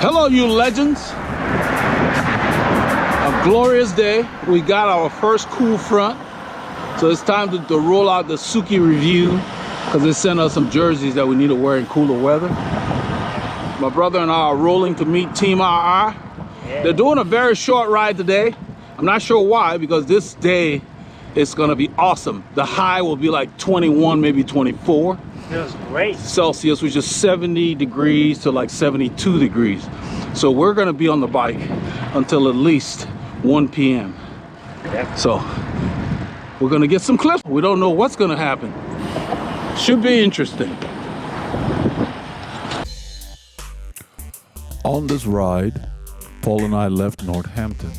Hello, you legends. A glorious day. We got our first cool front. So it's time to roll out the Suki review because they sent us some jerseys that we need to wear in cooler weather. My brother and I are rolling to meet Team RR. They're doing a very short ride today. I'm not sure why, because this day is gonna be awesome. The high will be like 21, maybe 24. Feels great. Celsius, which is 70 degrees to like 72 degrees. So we're gonna be on the bike until at least 1 p.m. So we're gonna get some clips. We don't know what's gonna happen. Should be interesting. On this ride, Paul and I left Northampton.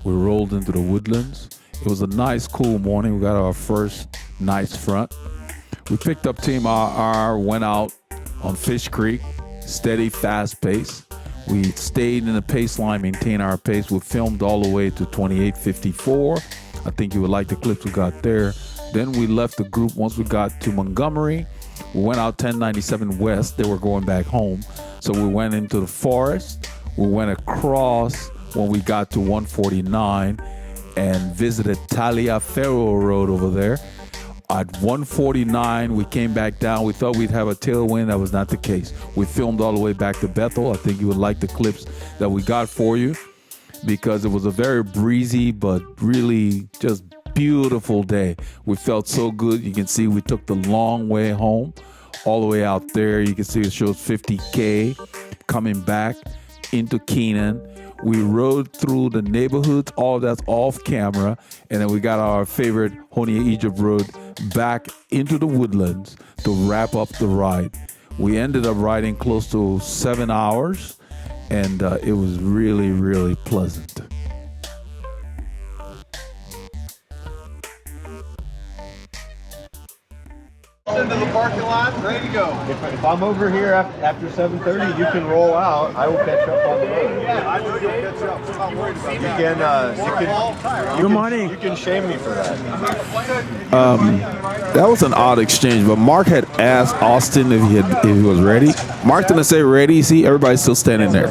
We rolled into the woodlands. It was a nice, cool morning. We got our first nice front. We picked up Team RR, went out on Fishcreek, steady, fast pace. We stayed in the pace line, maintained our pace. We filmed all the way to 28:54. I think you would like the clips we got there. Then we left the group once we got to Montgomery. We went out 1097 West. They were going back home. So we went into the forest. We went across when we got to 149 and visited Taliaferro Road over there. At 149, we came back down. We thought we'd have a tailwind. That was not the case. We filmed all the way back to Bethel. I think you would like the clips that we got for you because it was a very breezy but really just beautiful day. We felt so good. You can see we took the long way home all the way out there. You can see it shows 50K coming back into Keenan. We rode through the neighborhoods, all that's off camera, and then we got our favorite Honia Egypt road back into the woodlands to wrap up the ride. We ended up riding close to 7 hours, and it was really, really pleasant. Into the parking lot, ready to go. If I'm over here after 7:30, you can roll out. I will catch up on the road. Yeah, I know you'll catch up. I'm not worried about that. Good morning. You can shame me for that. That was an odd exchange, but Mark had asked Austin if he was ready. Mark didn't say ready. See, everybody's still standing there.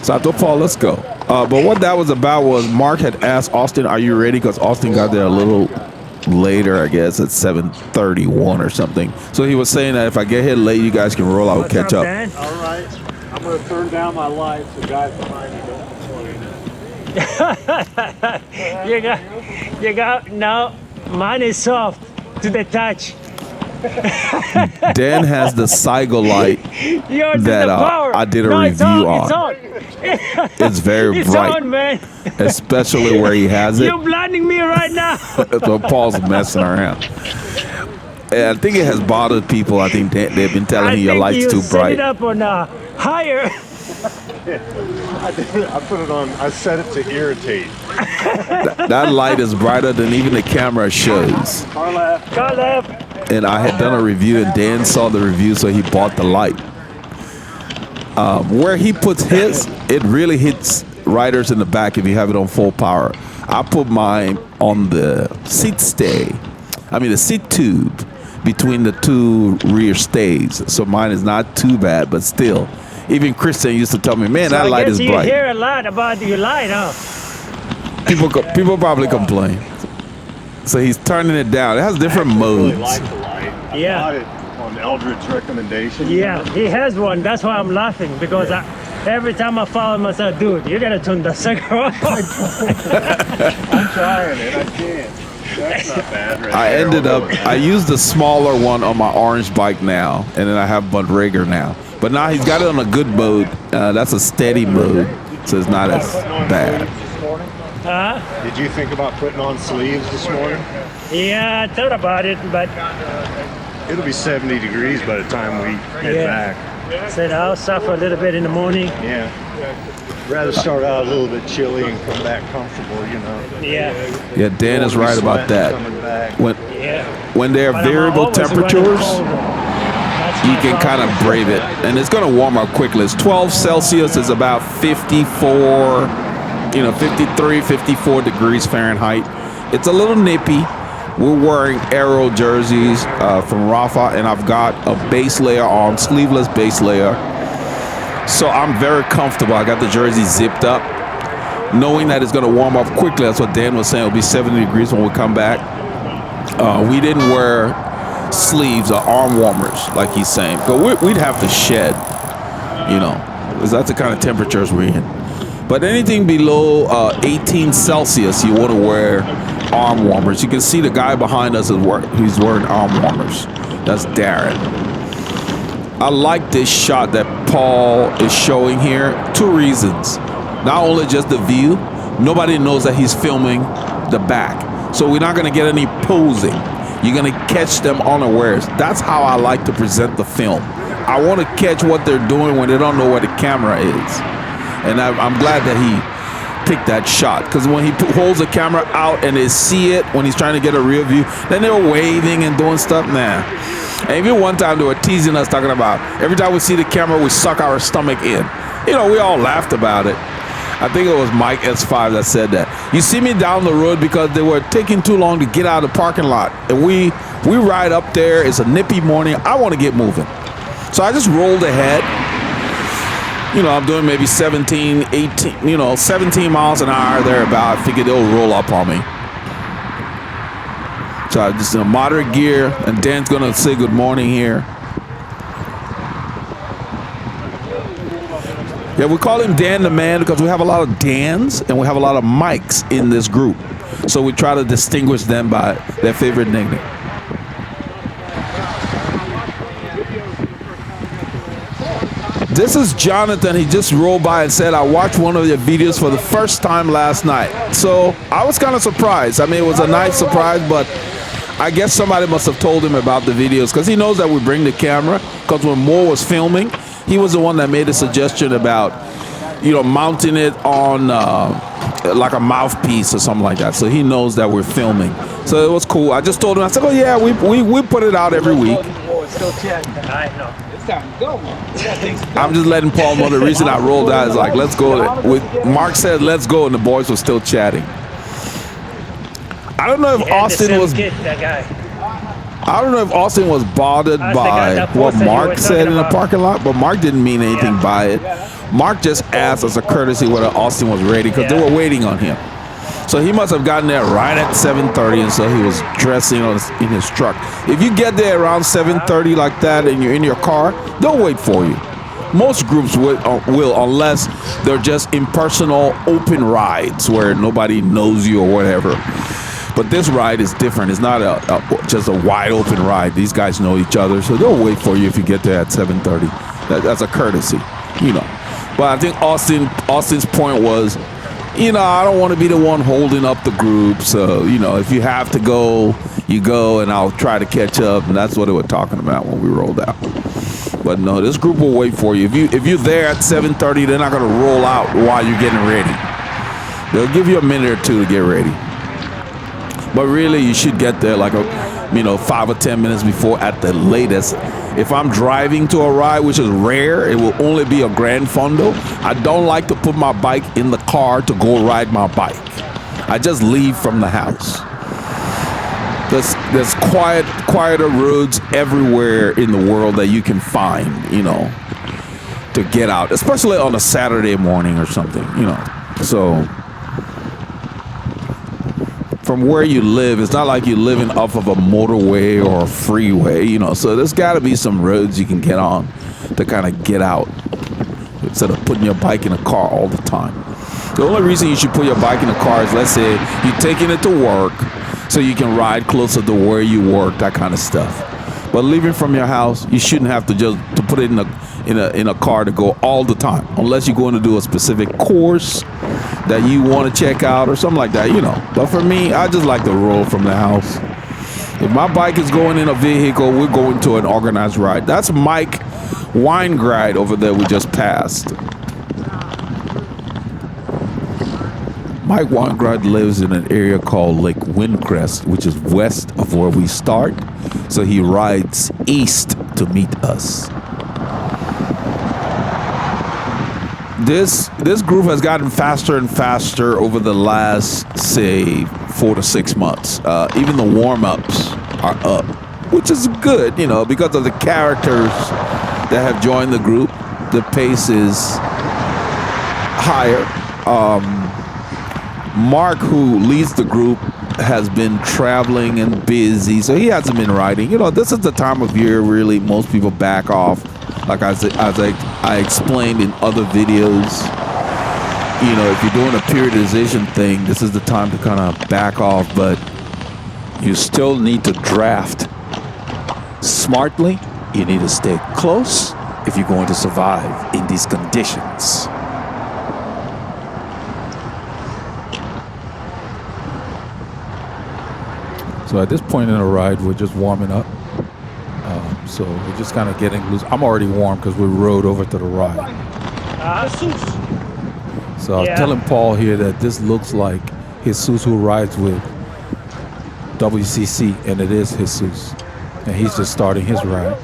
So I told Paul, let's go. But what that was about was Mark had asked Austin, are you ready? Because Austin got there a little later, I guess, at 7:31 or something. So he was saying that if I get here late, you guys can roll out and catch up. Dan? All right. I'm going to turn down my lights so guys behind me don't. You got, no, mine is soft to the touch. Dan has the Saigo light Yours that I did a review on. It's very It's bright, on, man. especially where he has it. You're blinding me right now. So Paul's messing around. And I think it has bothered people. I think they've been telling me your light's too set bright. it up on higher. I put it on. I set it to irritate. That light is brighter than even the camera shows. Car left. Car left. And I had done a review, and Dan saw the review, so he bought the light. Where he puts his, it really hits riders in the back if you have it on full power. I put mine on the seat the seat tube between the two rear stays. So mine is not too bad, but still. Even Christian used to tell me, man, that light is bright. You hear a lot about your light, huh? People probably complain. So he's turning it down. It has different modes. Really like the light. Yeah. I bought it on Eldred's recommendation. Yeah, he has one. That's why I'm laughing, because every time I follow myself, dude, you gotta turn the sucker off. I'm trying it. I can't. That's not bad. Right I used the smaller one on my orange bike now, and then I have Budreger now. But now he's got it on a good mode. That's a steady mode, so it's not as bad. Did you think about putting on sleeves this morning? Yeah, I thought about it, but It'll be 70 degrees by the time we head back. said I'll suffer a little bit in the morning. Yeah. Rather start out a little bit chilly and come back comfortable, you know. Yeah. Yeah, Dan is right about that. When there are But I'm variable always running temperatures, cold. That's you my can kind problem. of brave it, and it's going to warm up quickly. It's 12 Celsius is about 54, 53, 54 degrees Fahrenheit. It's a little nippy. We're wearing Aero jerseys from Rafa, and I've got a base layer on, sleeveless base layer. So I'm very comfortable. I got the jersey zipped up, knowing that it's going to warm up quickly. That's what Dan was saying. It'll be 70 degrees when we come back. We didn't wear sleeves or arm warmers, like he's saying. But we'd have to shed, you know, because that's the kind of temperatures we're in. But anything below 18 Celsius, you want to wear arm warmers. You can see the guy behind us he's wearing arm warmers. That's Darren. I like this shot that Paul is showing here. 2 reasons. Not only just the view, nobody knows that he's filming the back. So we're not going to get any posing. You're going to catch them unawares. That's how I like to present the film. I want to catch what they're doing when they don't know where the camera is. And I'm glad that he picked that shot, because when he holds the camera out and they see it when he's trying to get a real view, then they're waving and doing stuff. Nah. And even one time they were teasing us, talking about every time we see the camera, we suck our stomach in. You know, we all laughed about it. I think it was Mike S5 that said that. You see me down the road because they were taking too long to get out of the parking lot. And we ride up there. It's a nippy morning. I want to get moving. So I just rolled ahead. You know, I'm doing maybe 17, 18, 17 miles an hour thereabout. I figured they'll roll up on me. So I just in a moderate gear, and Dan's gonna say good morning here. Yeah, we call him Dan the Man because we have a lot of Dans and we have a lot of Mikes in this group. So we try to distinguish them by their favorite nickname. This is Jonathan. He just rolled by and said, I watched one of your videos for the first time last night. So I was kind of surprised. I mean, it was a nice surprise, but I guess somebody must have told him about the videos, because he knows that we bring the camera. Because when Moore was filming, he was the one that made a suggestion about, mounting it on like a mouthpiece or something like that. So he knows that we're filming. So it was cool. I just told him, I said, oh yeah, we put it out every week. I'm just letting Paul know the reason I rolled out is like, let's go. Mark said, let's go, and the boys were still chatting. I don't know if Austin was. I don't know if Austin was bothered by what Mark said in the parking lot, but Mark didn't mean anything by it. Mark just asked as a courtesy whether Austin was ready, because they were waiting on him. So he must have gotten there right at 7:30, and so he was dressing in his truck. If you get there around 7:30 like that and you're in your car, they'll wait for you. Most groups will unless they're just impersonal open rides where nobody knows you or whatever. But this ride is different. It's not just a wide open ride. These guys know each other, so they'll wait for you if you get there at 7:30. That's a courtesy, But I think Austin's point was, I don't want to be the one holding up the group. So, if you have to go, you go, and I'll try to catch up. And that's what they were talking about when we rolled out. But no, this group will wait for you. If you're there at 7:30, they're not going to roll out while you're getting ready. They'll give you a minute or two to get ready. But really, you should get there like 5 or 10 minutes before at the latest. If I'm driving to a ride, which is rare, it will only be a Grand Fondo. I don't like to put my bike in the car to go ride my bike. I just leave from the house. There's quieter roads everywhere in the world that you can find, to get out, especially on a Saturday morning or something, So from where you live, it's not like you're living off of a motorway or a freeway, So there's got to be some roads you can get on to kind of get out instead of putting your bike in a car all the time. The only reason you should put your bike in a car is, let's say, you're taking it to work so you can ride closer to where you work, that kind of stuff. But leaving from your house, you shouldn't have to to put it in a car to go all the time, unless you're going to do a specific course that you want to check out or something like that, But for me, I just like to roll from the house. If my bike is going in a vehicle, we're going to an organized ride. That's Mike Weingride over there we just passed. Mike Weingride lives in an area called Lake Windcrest, which is west of where we start. So he rides east to meet us. This group has gotten faster and faster over the last, say, 4 to 6 months. Even the warm-ups are up, which is good, because of the characters that have joined the group. the pace is higher. Mark, who leads the group, has been traveling and busy, so he hasn't been riding. You know, this is the time of year really most people back off. Like as I explained in other videos, you know, if you're doing a periodization thing, this is the time to kind of back off, but you still need to draft smartly. You need to stay close if you're going to survive in these conditions. So at this point in the ride, we're just warming up. So we're just kind of getting loose. I'm already warm because we rode over to the ride. So I was telling Paul here that this looks like Jesus, who rides with WCC, and it is Jesus. And he's just starting his ride.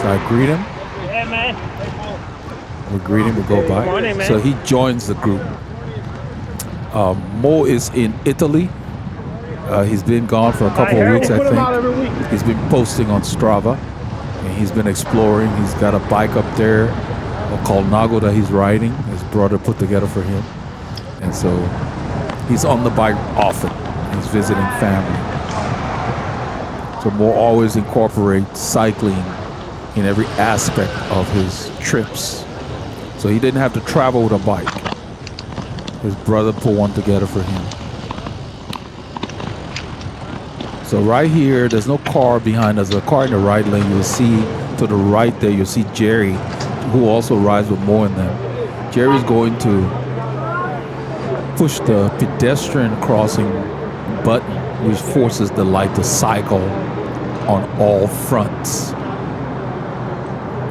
So I greet him. Yeah, man. We greet him, we go by. Morning, man. So he joins the group. Mo is in Italy. He's been gone for a couple of weeks, I think. He's been posting on Strava, and he's been exploring. He's got a bike up there called Nago that he's riding. His brother put together for him. And so he's on the bike often. He's visiting family. So Mo always incorporates cycling in every aspect of his trips. So he didn't have to travel with a bike. His brother put one together for him. So right here, there's no car behind us. There's a car in the right lane. You'll see to the right there, you'll see Jerry, who also rides with Mo and them. Jerry's going to push the pedestrian crossing button, which forces the light to cycle on all fronts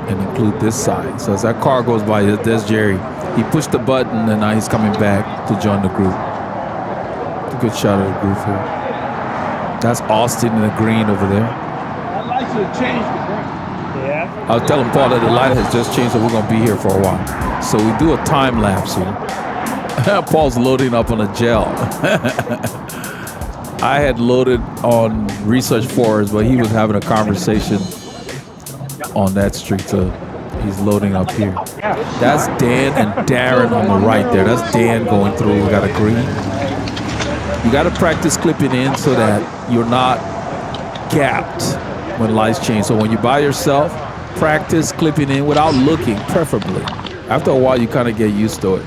and include this side. So as that car goes by, there's Jerry. He pushed the button, and now he's coming back to join the group. It's a good shot of the group here. That's Austin in the green over there. That light should have changed the green. Yeah. I was telling Paul that the light has just changed, so we're going to be here for a while. So we do a time lapse here. Paul's loading up on a gel. I had loaded on Research Forest, but he was having a conversation on that street, so he's loading up here. That's Dan and Darren on the right there. That's Dan going through. We got a green. You got to practice clipping in so that you're not gapped when lights change. So when you're by yourself, practice clipping in without looking, preferably. After a while, you kind of get used to it.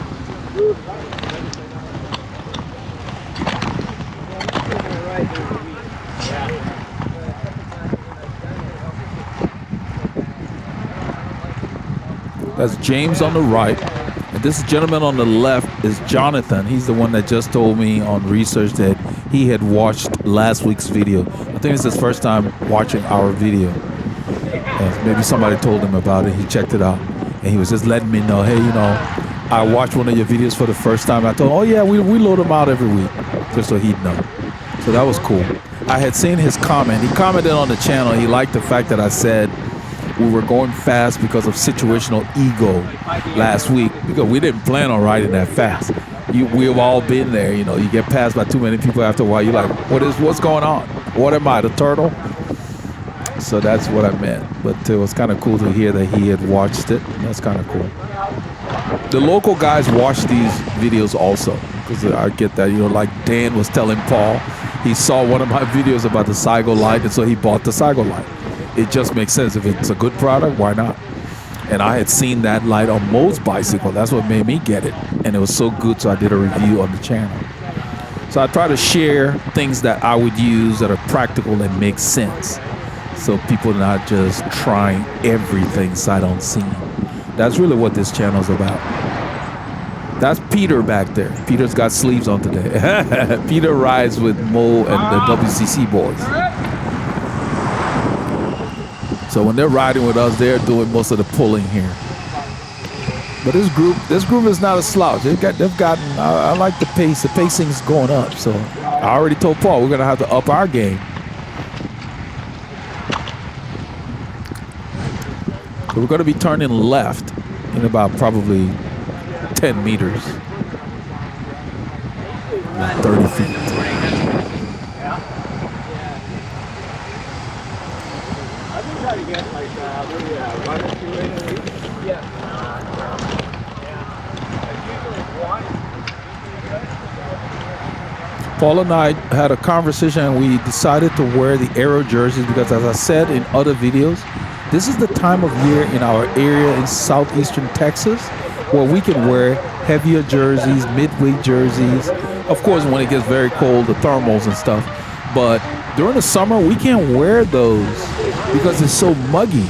That's James on the right. And this gentleman on the left is Jonathan. He's the one that just told me on research that he had watched last week's video. I think it's his first time watching our video. Maybe somebody told him about it. He checked it out. And he was just letting me know, hey, you know, I watched one of your videos for the first time. I told him, oh, yeah, we load them out every week, just so he'd know. So that was cool. I had seen his comment. He commented on the channel. He liked the fact that I said we were going fast because of situational ego last week, because we didn't plan on riding that fast. We've all been there, you know. You get passed by too many people after a while. You're like, what's going on? What am I, the turtle? So that's what I meant. But it was kind of cool to hear that he had watched it. That's kind of cool. The local guys watch these videos also, because I get that, you know, like Dan was telling Paul, he saw one of my videos about the Saigo light, and so he bought the Saigo light. It just makes sense. If it's a good product, why not? And I had seen that light on Mo's bicycle. That's what made me get it. And it was so good, so I did a review on the channel. So I try to share things that I would use that are practical and make sense, so people are not just trying everything sight unseen. That's really what this channel is about. That's Peter back there. Peter's got sleeves on today. Peter rides with Mo and the WCC boys. So when they're riding with us, they're doing most of the pulling here. But this group is not a slouch. They've gotten. I like the pace. The pacing's going up. So I already told Paul we're gonna have to up our game. So we're gonna be turning left in about probably 10 meters, 30 feet. Paul and I had a conversation and we decided to wear the Arrow jerseys because, as I said in other videos, this is the time of year in our area in southeastern Texas where we can wear heavier jerseys, midweight jerseys. Of course, when it gets very cold, the thermals and stuff. But during the summer, we can't wear those because it's so muggy.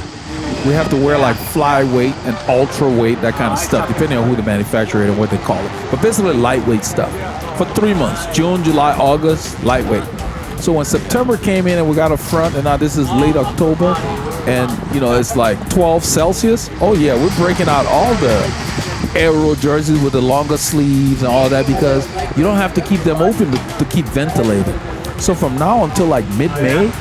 We have to wear like flyweight and ultra weight, that kind of stuff, depending on who the manufacturer is and what they call it. But basically lightweight stuff for 3 months, June, July, August, lightweight. So when September came in and we got a front, and now this is late October, and you know, it's like 12 Celsius. Oh yeah, we're breaking out all the Arrow jerseys with the longer sleeves and all that because you don't have to keep them open to keep ventilating. So from now until like mid-May,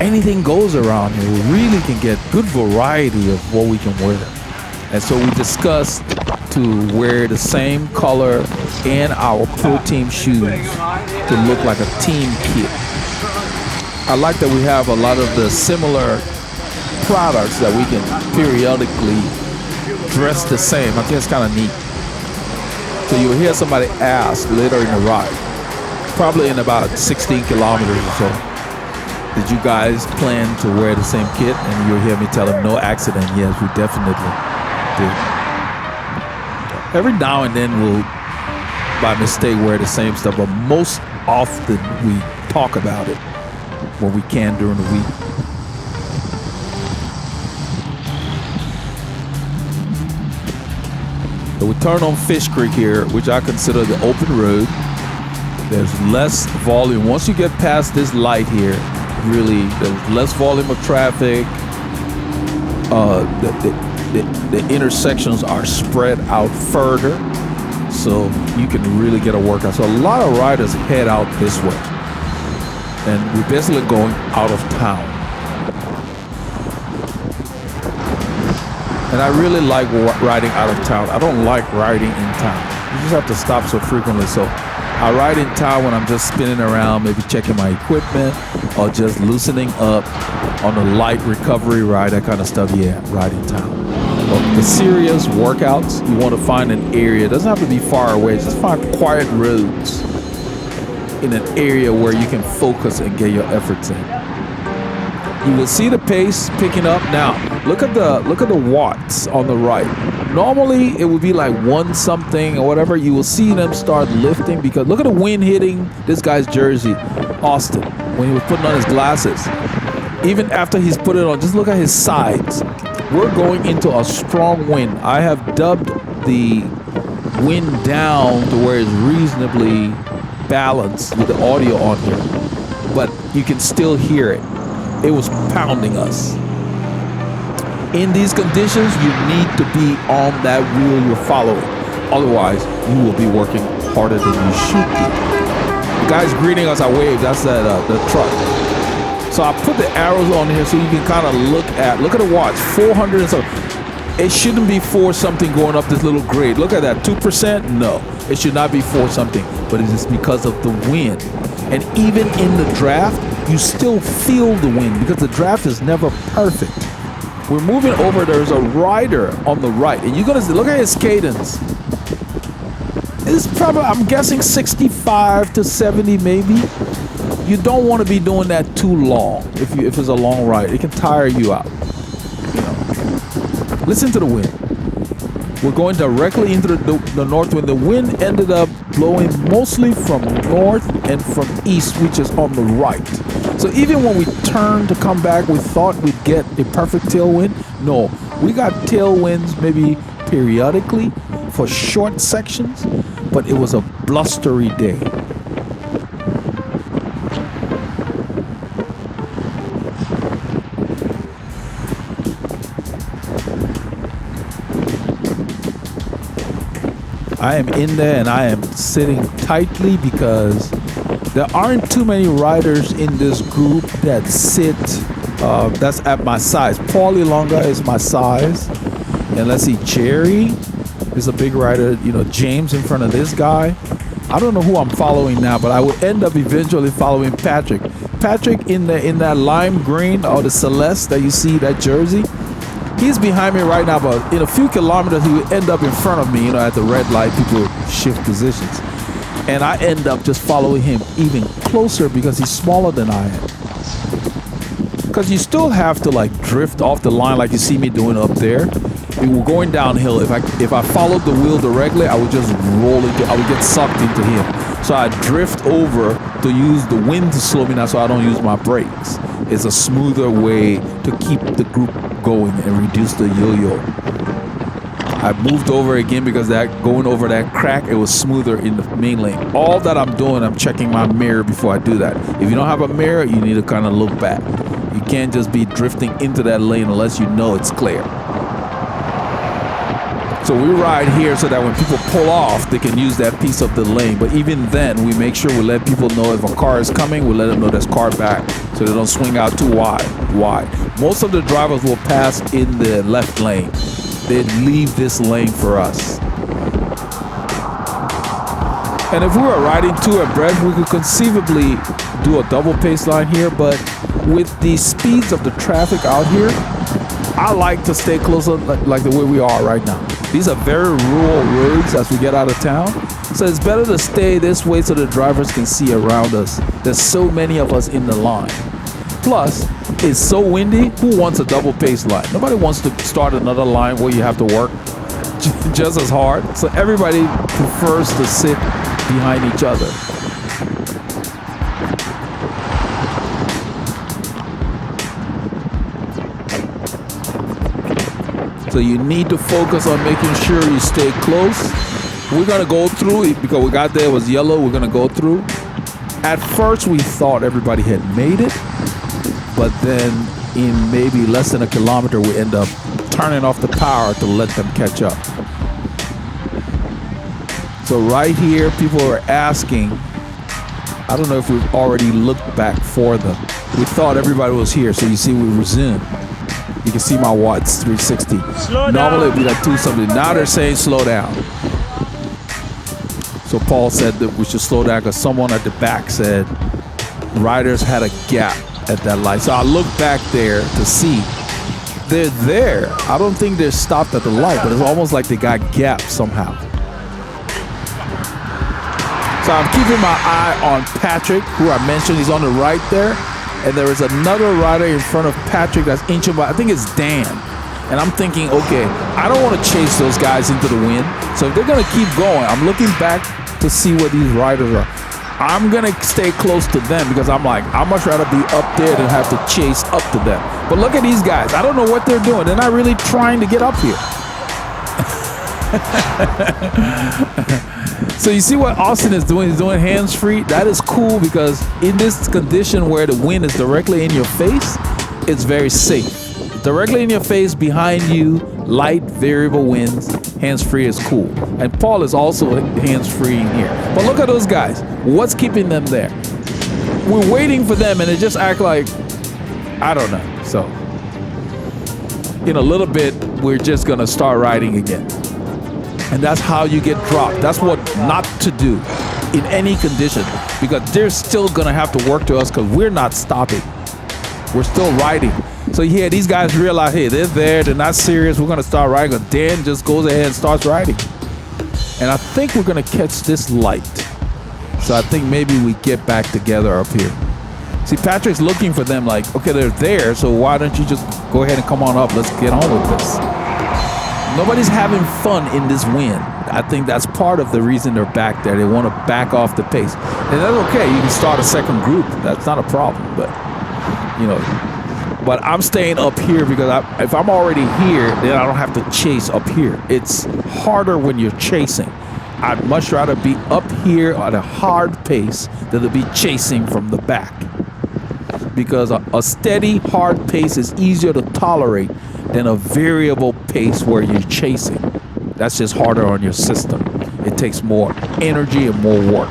anything goes around here. We really can get good variety of what we can wear. And so we discussed to wear the same color in our pro team shoes to look like a team kit. I like that we have a lot of the similar products that we can periodically dress the same. I think it's kind of neat. So you'll hear somebody ask later in the ride, probably in about 16 kilometers or so, did you guys plan to wear the same kit? And you'll hear me tell them, no accident. Yes, we definitely did. Every now and then we'll, by mistake, wear the same stuff, but most often we talk about it when we can during the week. So we turn on Fishcreek here, which I consider the open road. There's less volume. Once you get past this light here, really, there's less volume of traffic. The intersections are spread out further, so you can really get a workout. So a lot of riders head out this way, and we're basically going out of town. And I really like riding out of town. I don't like riding in town. You just have to stop so frequently. So I ride in town when I'm just spinning around, maybe checking my equipment or just loosening up on a light recovery ride, that kind of stuff. Yeah, ride in town. But the serious workouts, you want to find an area. It doesn't have to be far away. Just find quiet roads in an area where you can focus and get your efforts in. You will see the pace picking up now. Look at the watts on the right. Normally it would be like 1 something or whatever. You will see them start lifting because look at the wind hitting this guy's jersey, Austin, when he was putting on his glasses. Even after he's put it on, just look at his sides. We're going into a strong wind. I have dubbed the wind down to where it's reasonably balanced with the audio on here, but you can still hear it. It was pounding us. In these conditions, you need to be on that wheel you're following. Otherwise, you will be working harder than you should be. The guy's greeting us, I wave, that's the truck. So I put the arrows on here so you can kind of look at the watch, 400 and something. It shouldn't be 4 something going up this little grade. Look at that, 2%? No, it should not be 4 something, but it is because of the wind. And even in the draft, you still feel the wind because the draft is never perfect. We're moving over, there's a rider on the right, and you're gonna look at his cadence. It's probably, I'm guessing 65 to 70 maybe. You don't want to be doing that too long if it's a long ride. It can tire you out. You know. Listen to the wind. We're going directly into the north wind. The wind ended up blowing mostly from north and from east, which is on the right. So even when we turned to come back, we thought we'd get a perfect tailwind. No, we got tailwinds maybe periodically for short sections, but it was a blustery day. I am in there and I am sitting tightly because there aren't too many riders in this group that sit, that's at my size. Paulie Longa is my size. And let's see, Jerry is a big rider. You know, James in front of this guy. I don't know who I'm following now, but I will end up eventually following Patrick. Patrick in that lime green or the Celeste that you see, that jersey, He's behind me right now, but in a few kilometers, he would end up in front of me. You know, at the red light, people shift positions. And I end up just following him even closer because he's smaller than I am. Because you still have to like drift off the line like you see me doing up there. We were going downhill. If I followed the wheel directly, I would just roll into, I would get sucked into him. So I drift over to use the wind to slow me down so I don't use my brakes. It's a smoother way to keep the group going and reduce the yo-yo. I moved over again because that going over that crack, it was smoother in the main lane. All that I'm doing, I'm checking my mirror before I do that. If you don't have a mirror, you need to kind of look back. You can't just be drifting into that lane unless you know it's clear. So we ride here so that when people pull off, they can use that piece of the lane. But even then, we make sure we let people know if a car is coming, we let them know there's car back so they don't swing out too wide. Most of the drivers will pass in the left lane. They leave this lane for us. And if we were riding two abreast, we could conceivably do a double pace line here, but with the speeds of the traffic out here, I like to stay closer like the way we are right now. These are very rural roads as we get out of town. So it's better to stay this way so the drivers can see around us. There's so many of us in the line. Plus, it's so windy, who wants a double pace line? Nobody wants to start another line where you have to work just as hard. So everybody prefers to sit behind each other. So you need to focus on making sure you stay close. We're gonna go through it because we got there, it was yellow, we're gonna go through. At first we thought everybody had made it, but then in maybe less than a kilometer we end up turning off the power to let them catch up. So right here, people are asking, I don't know if we've already looked back for them. We thought everybody was here, so you see we resumed. You can see my watts, 360. Slow down. Normally it'd be like 2something. Now they're saying slow down. So Paul said that we should slow down because someone at the back said riders had a gap at that light. So I looked back there to see. They're there. I don't think they're stopped at the light, but it's almost like they got gapped somehow. So I'm keeping my eye on Patrick, who I mentioned, he's on the right there. And there is another rider in front of Patrick that's inching by, I think it's Dan. And I'm thinking, okay, I don't want to chase those guys into the wind. So if they're going to keep going, I'm looking back to see where these riders are. I'm going to stay close to them because I'm like, I'd much rather be up there than have to chase up to them. But look at these guys. I don't know what they're doing. They're not really trying to get up here. So you see what Austin is doing? He's doing hands-free. That is cool because in this condition where the wind is directly in your face, it's very safe. Directly in your face, behind you, light variable winds, hands-free is cool. And Paul is also hands-free in here. But look at those guys. What's keeping them there? We're waiting for them and they just act like, I don't know. So in a little bit, we're just gonna start riding again. And that's how you get dropped. That's what not to do in any condition because they're still gonna have to work to us because we're not stopping. We're still riding. So yeah, these guys realize, hey, they're there, they're not serious, we're gonna start riding. But Dan just goes ahead and starts riding. And I think we're gonna catch this light. So I think maybe we get back together up here. See, Patrick's looking for them like, okay, they're there, so why don't you just go ahead and come on up, let's get on with this. Nobody's having fun in this wind. I think that's part of the reason they're back there. They want to back off the pace. And that's okay. You can start a second group. That's not a problem. But, you know, but I'm staying up here because if I'm already here, then I don't have to chase up here. It's harder when you're chasing. I'd much rather be up here at a hard pace than to be chasing from the back. Because a steady, hard pace is easier to tolerate than a variable pace where you're chasing. That's just harder on your system. It takes more energy and more work.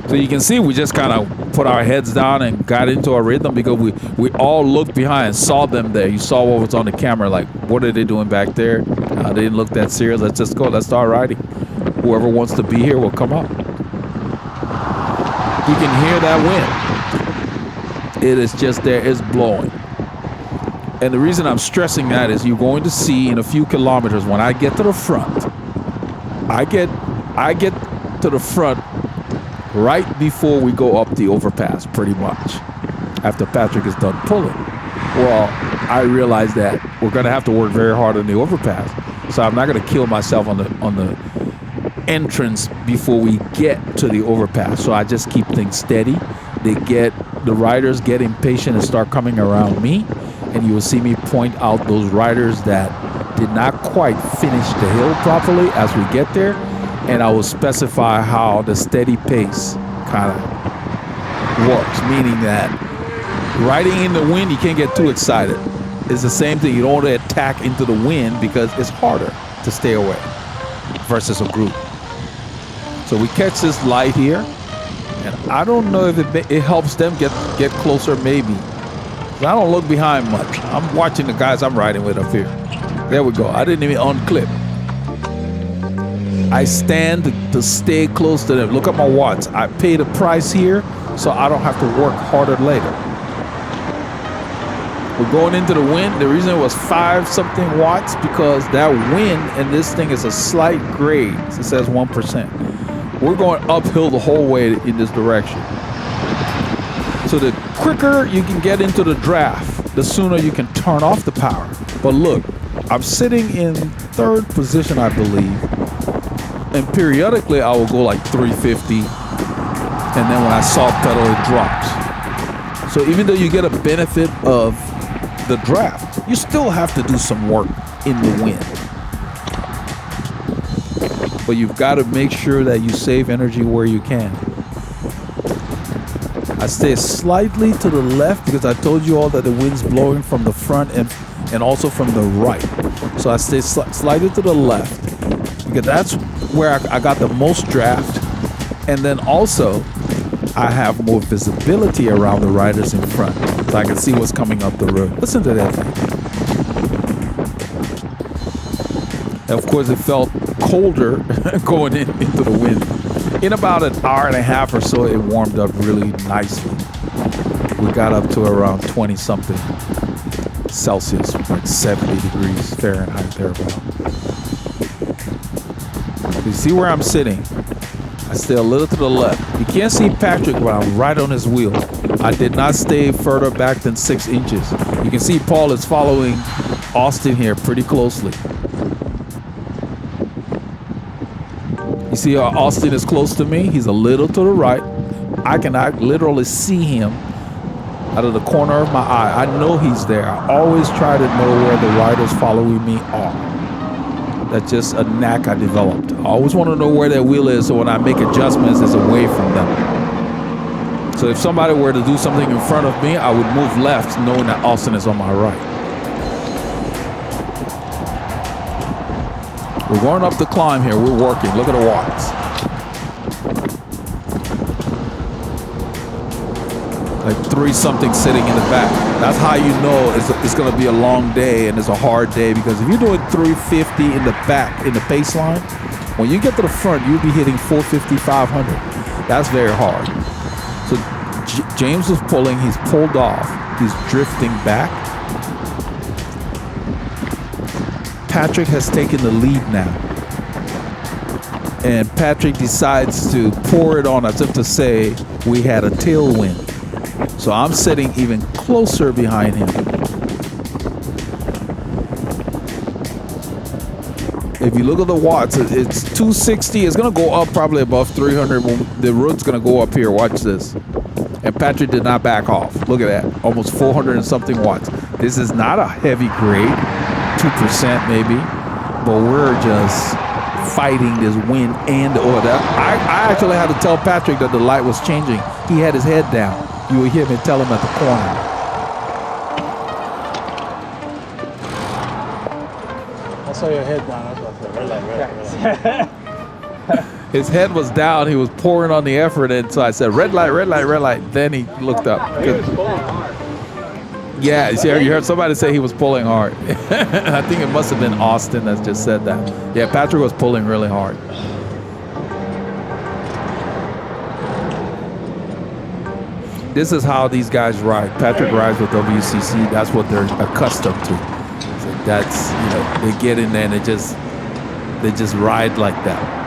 So you can see we just kind of put our heads down and got into a rhythm because we all looked behind and saw them there. You saw what was on the camera, like, what are they doing back there? They didn't look that serious. Let's just go. Let's start riding. Whoever wants to be here will come up. You can hear that wind. It is just there, it's blowing. And the reason I'm stressing that is you're going to see in a few kilometers when I get to the front, I get to the front right before we go up the overpass, pretty much, after Patrick is done pulling. Well, I realize that we're going to have to work very hard on the overpass, so I'm not going to kill myself on the entrance before we get to the overpass. So I just keep things steady. The riders get impatient and start coming around me, and you will see me point out those riders that did not quite finish the hill properly as we get there, and I will specify how the steady pace kind of works, meaning that riding in the wind, you can't get too excited. It's the same thing. You don't want to attack into the wind because it's harder to stay away versus a group. So we catch this light here, and I don't know if it helps them get closer, maybe. I don't look behind much. I'm watching the guys I'm riding with up here. There we go. I didn't even unclip. I stand to stay close to them. Look at my watts. I pay the price here so I don't have to work harder later. We're going into the wind. The reason it was 5-something watts because that wind and this thing is a slight grade. It says 1%. We're going uphill the whole way in this direction. So the quicker you can get into the draft, the sooner you can turn off the power. But look, I'm sitting in 3rd position, I believe. And periodically I will go like 350. And then when I soft pedal, it drops. So even though you get a benefit of the draft, you still have to do some work in the wind. But you've got to make sure that you save energy where you can. I stay slightly to the left because I told you all that the wind's blowing from the front and also from the right. So I stay slightly to the left because that's where I got the most draft. And then also I have more visibility around the riders in front, so I can see what's coming up the road. Listen to that thing. And of course, it felt colder going into the wind. In about an hour and a half or so, it warmed up really nicely. We got up to around 20-something Celsius, like 70 degrees Fahrenheit, thereabout. You see where I'm sitting? I stay a little to the left. You can't see Patrick, but I'm right on his wheel. I did not stay further back than 6 inches. You can see Paul is following Austin here pretty closely. You see how Austin is close to me? He's a little to the right. I can literally see him out of the corner of my eye. I know he's there. I always try to know where the riders following me are. That's just a knack I developed. I always want to know where that wheel is so when I make adjustments, it's away from them. So if somebody were to do something in front of me, I would move left knowing that Austin is on my right. We're going up the climb here. We're working. Look at the watts. Like 3-something sitting in the back. That's how you know it's going to be a long day and it's a hard day, because if you're doing 350 in the back, in the pace line, when you get to the front, you'll be hitting 450, 500. That's very hard. So James was pulling. He's pulled off. He's drifting back. Patrick has taken the lead now. And Patrick decides to pour it on as if to say we had a tailwind. So I'm sitting even closer behind him. If you look at the watts, it's 260. It's going to go up probably above 300. The road's going to go up here. Watch this. And Patrick did not back off. Look at that. Almost 400 and something watts. This is not a heavy grade. 2% maybe. But we're just fighting this wind and the oil. I actually had to tell Patrick that the light was changing. He had his head down. You will hear me tell him at the corner. I saw your head down. That's what I said. Red light. His head was down. He was pouring on the effort, and so I said, red light, red light, red light. Then he looked up. He was pulling hard. Yeah, you heard somebody say he was pulling hard. I think it must have been Austin that just said that. Yeah, Patrick was pulling really hard. this is how these guys ride. Patrick rides with WCC. That's what they're accustomed to. So that's, you know, they get in there and they just ride like that.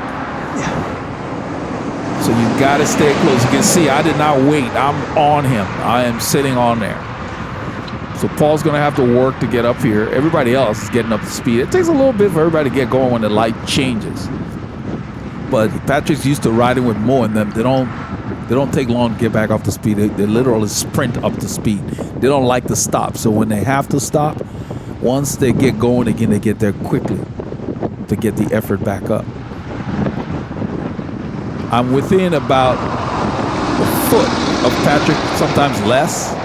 So you got to stay close. You can see I did not wait. I'm on him. I am sitting on there. So Paul's going to have to work to get up here. Everybody else is getting up to speed. It takes a little bit for everybody to get going when the light changes. But Patrick's used to riding with Mo and them. They don't take long to get back up to speed. They literally sprint up to speed. They don't like to stop. So when they have to stop, once they get going again, they get there quickly to get the effort back up. I'm within about a foot of Patrick, sometimes less.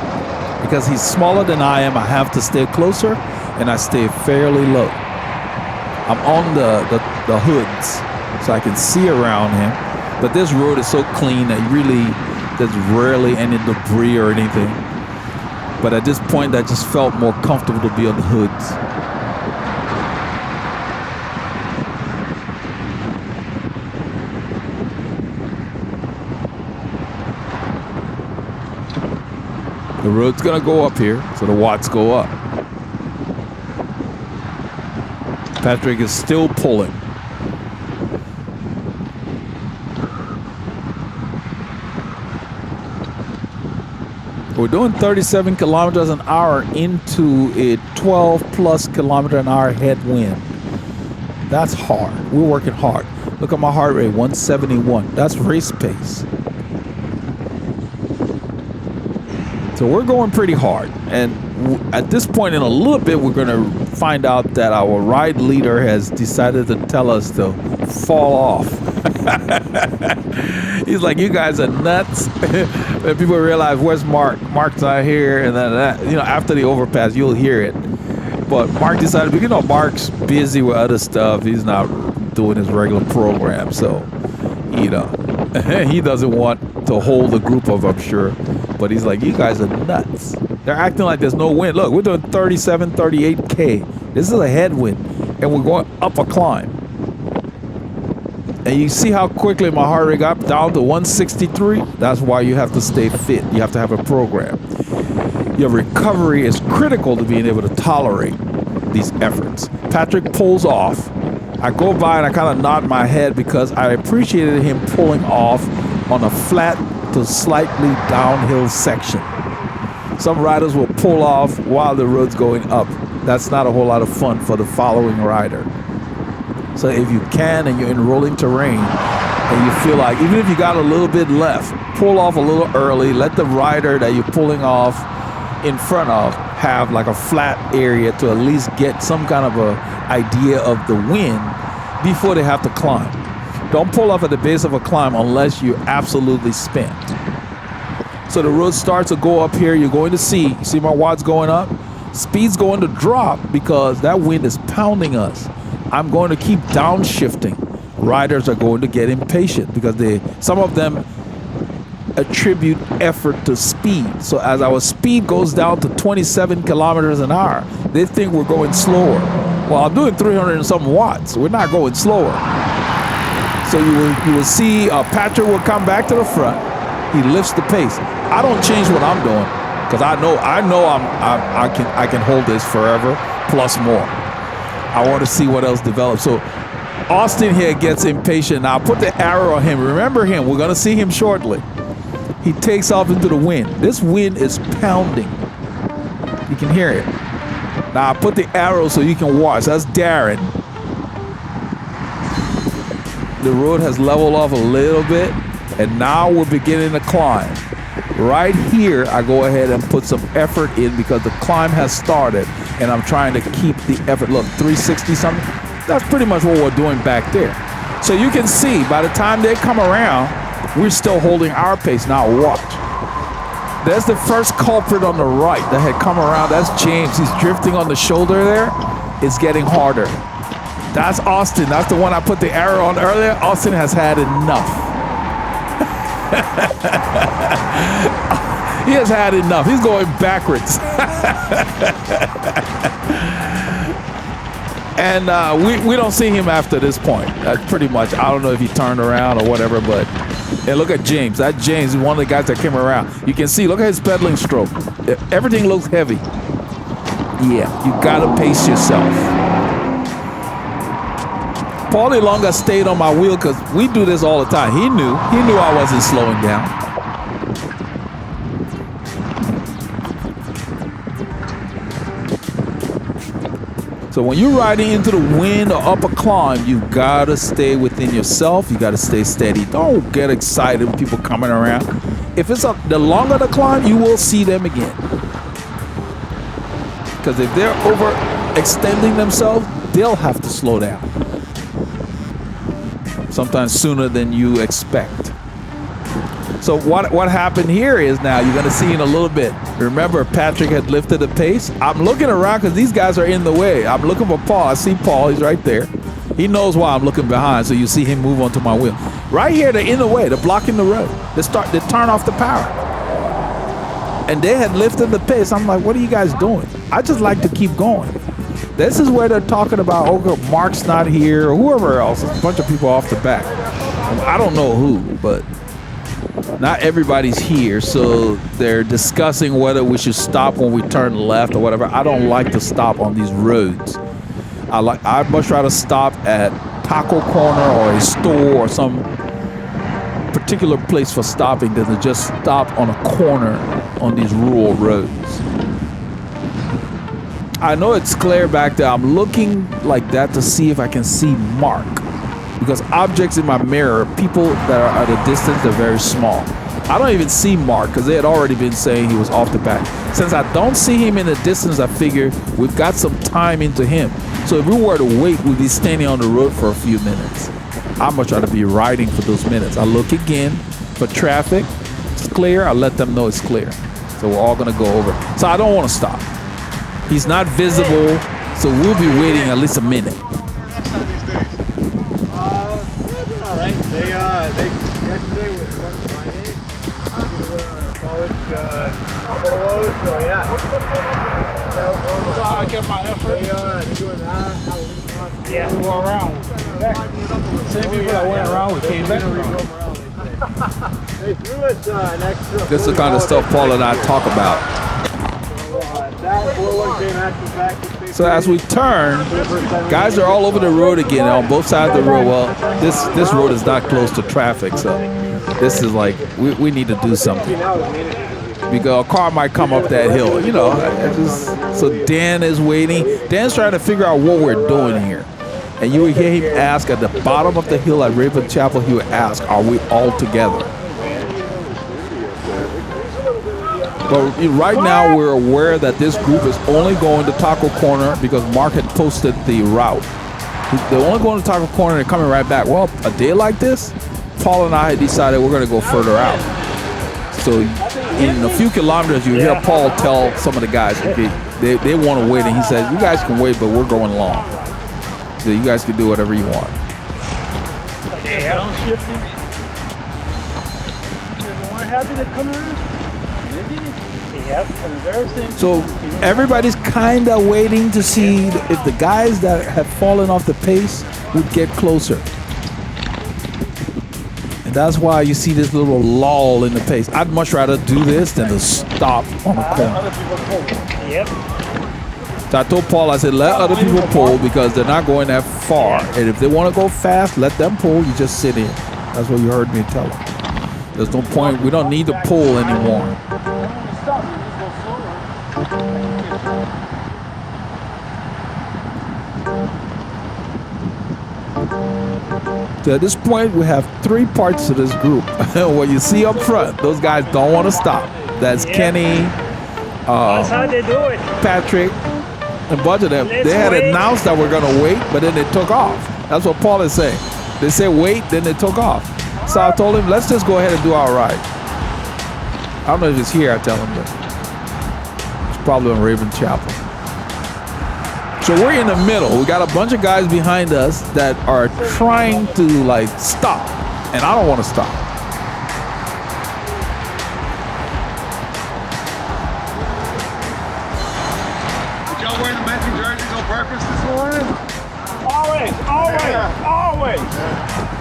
Because he's smaller than I am, I have to stay closer, and I stay fairly low. I'm on the hoods, so I can see around him. But this road is so clean that there's rarely any debris or anything. But at this point, I just felt more comfortable to be on the hoods. The road's gonna go up here, so the watts go up. Patrick is still pulling. We're doing 37 kilometers an hour into a 12 plus kilometer an hour headwind. That's hard. We're working hard. Look at my heart rate, 171. That's race pace. So we're going pretty hard, and at this point in a little bit, we're going to find out that our ride leader has decided to tell us to fall off. He's like, you guys are nuts. And people realize, where's Mark? Mark's not here, and then after the overpass, you'll hear it. But Mark decided, Mark's busy with other stuff. He's not doing his regular program, so he doesn't want to hold a group of, I'm sure. But he's like, you guys are nuts. They're acting like there's no wind. Look, we're doing 37, 38K. This is a headwind, and we're going up a climb. And you see how quickly my heart rate got down to 163? That's why you have to stay fit. You have to have a program. Your recovery is critical to being able to tolerate these efforts. Patrick pulls off. I go by and I kind of nod my head because I appreciated him pulling off on a flat to slightly downhill section. Some riders will pull off while the road's going up. That's not a whole lot of fun for the following rider. So if you can and you're in rolling terrain and you feel like, even if you got a little bit left, pull off a little early, let the rider that you're pulling off in front of have like a flat area to at least get some kind of a idea of the wind before they have to climb. Don't pull off at the base of a climb unless you're absolutely spent. So the road starts to go up here. You're going to see my watts going up. Speed's going to drop because that wind is pounding us. I'm going to keep downshifting. Riders are going to get impatient because some of them attribute effort to speed. So as our speed goes down to 27 kilometers an hour, they think we're going slower. Well, I'm doing 300 and something watts. We're not going slower. So you will see Patrick will come back to the front. He lifts the pace. I don't change what I'm doing because I know I can hold this forever plus more. I want to see what else develops. So Austin here gets impatient. Now put the arrow on him. Remember him. We're going to see him shortly. He takes off into the wind. This wind is pounding. You can hear it. Now I put the arrow so you can watch. That's Darren. The road has leveled off a little bit, and now we're beginning to climb. Right here, I go ahead and put some effort in because the climb has started, and I'm trying to keep the effort. Look, 360 something. That's pretty much what we're doing back there. So you can see, by the time they come around, we're still holding our pace. Now watch. There's the first culprit on the right that had come around. That's James. He's drifting on the shoulder there. It's getting harder. That's Austin. That's the one I put the arrow on earlier. Austin has had enough. He has had enough. He's going backwards. And we don't see him after this point. That's pretty much, I don't know if he turned around or whatever, but And look at James. That James is one of the guys that came around. You can see, look at his pedaling stroke. Everything looks heavy. Yeah, you gotta pace yourself. Paulie Longa stayed on my wheel because we do this all the time. He knew I wasn't slowing down. So when you're riding into the wind or up a climb, you gotta stay within yourself. You gotta stay steady. Don't get excited with people coming around. If it's the longer the climb, you will see them again. Because if they're overextending themselves, they'll have to slow down. Sometimes sooner than you expect. So what happened here is now you're gonna see in a little bit. Remember, Patrick had lifted the pace. I'm looking around because these guys are in the way. I'm looking for Paul. I see Paul. He's right there. He knows why I'm looking behind. So you see him move onto my wheel. Right here, they're in the way. They're blocking the road. They turn off the power. And they had lifted the pace. I'm like, what are you guys doing? I just like to keep going. This is where they're talking about, okay, Mark's not here, or whoever else. There's a bunch of people off the back. I don't know who, but not everybody's here. So they're discussing whether we should stop when we turn left or whatever. I don't like to stop on these roads. I'd much rather stop at Taco Corner or a store or some particular place for stopping than to just stop on a corner on these rural roads. I know it's clear back there. I'm looking like that to see if I can see Mark, because objects in my mirror, people that are at a distance, they're very small. I don't even see Mark because they had already been saying he was off the back. Since I don't see him in the distance, I figure we've got some time into him. So if we were to wait, we'd be standing on the road for a few minutes. I'd much rather be riding for those minutes. I look again for traffic. It's clear. I let them know it's clear. So we're all going to go over. So I don't want to stop. He's not visible, so we'll be waiting at least a minute. All right. They yesterday was Friday. College Prologue, so yeah. So I kept my effort. They doing that. Yeah, we go around. Same people that went around, we came back around. They threw us an extra. This is the kind of stuff Paul and I talk about. So as we turn, guys are all over the road again, on both sides of the road. Well, this road is not close to traffic, so this is like, we need to do something. Because a car might come up that hill, you know. So Dan is waiting. Dan's trying to figure out what we're doing here. And you would hear him ask at the bottom of the hill at Rabon Chapel, he would ask, are we all together? But right now, we're aware that this group is only going to Taco Corner because Mark had posted the route. They're only going to Taco Corner and coming right back. Well, a day like this, Paul and I had decided we're going to go further out. So in a few kilometers, you hear Paul tell some of the guys, okay, they want to wait. And he said, you guys can wait, but we're going long. So you guys can do whatever you want. So everybody's kind of waiting to see if the guys that have fallen off the pace would get closer. And that's why you see this little lull in the pace. I'd much rather do this than to stop on a corner. Yep. So I told Paul, I said, let other people pull because they're not going that far. And if they want to go fast, let them pull. You just sit in. That's what you heard me tell them. There's no point. We don't need to pull anymore. So at this point, we have three parts to this group. What you see up front, those guys don't want to stop. That's Kenny, That's how they do it. Patrick, and a bunch of them. They had announced that we're going to wait, but then they took off. That's what Paul is saying. They said wait, then they took off. So I told him, let's just go ahead and do our ride. I don't know if it's here, I tell him that. It's probably in Rabon Chapel. So we're in the middle. We got a bunch of guys behind us that are trying to like stop, and I don't want to stop. Did y'all wearing the matching jerseys on purpose this morning? Always.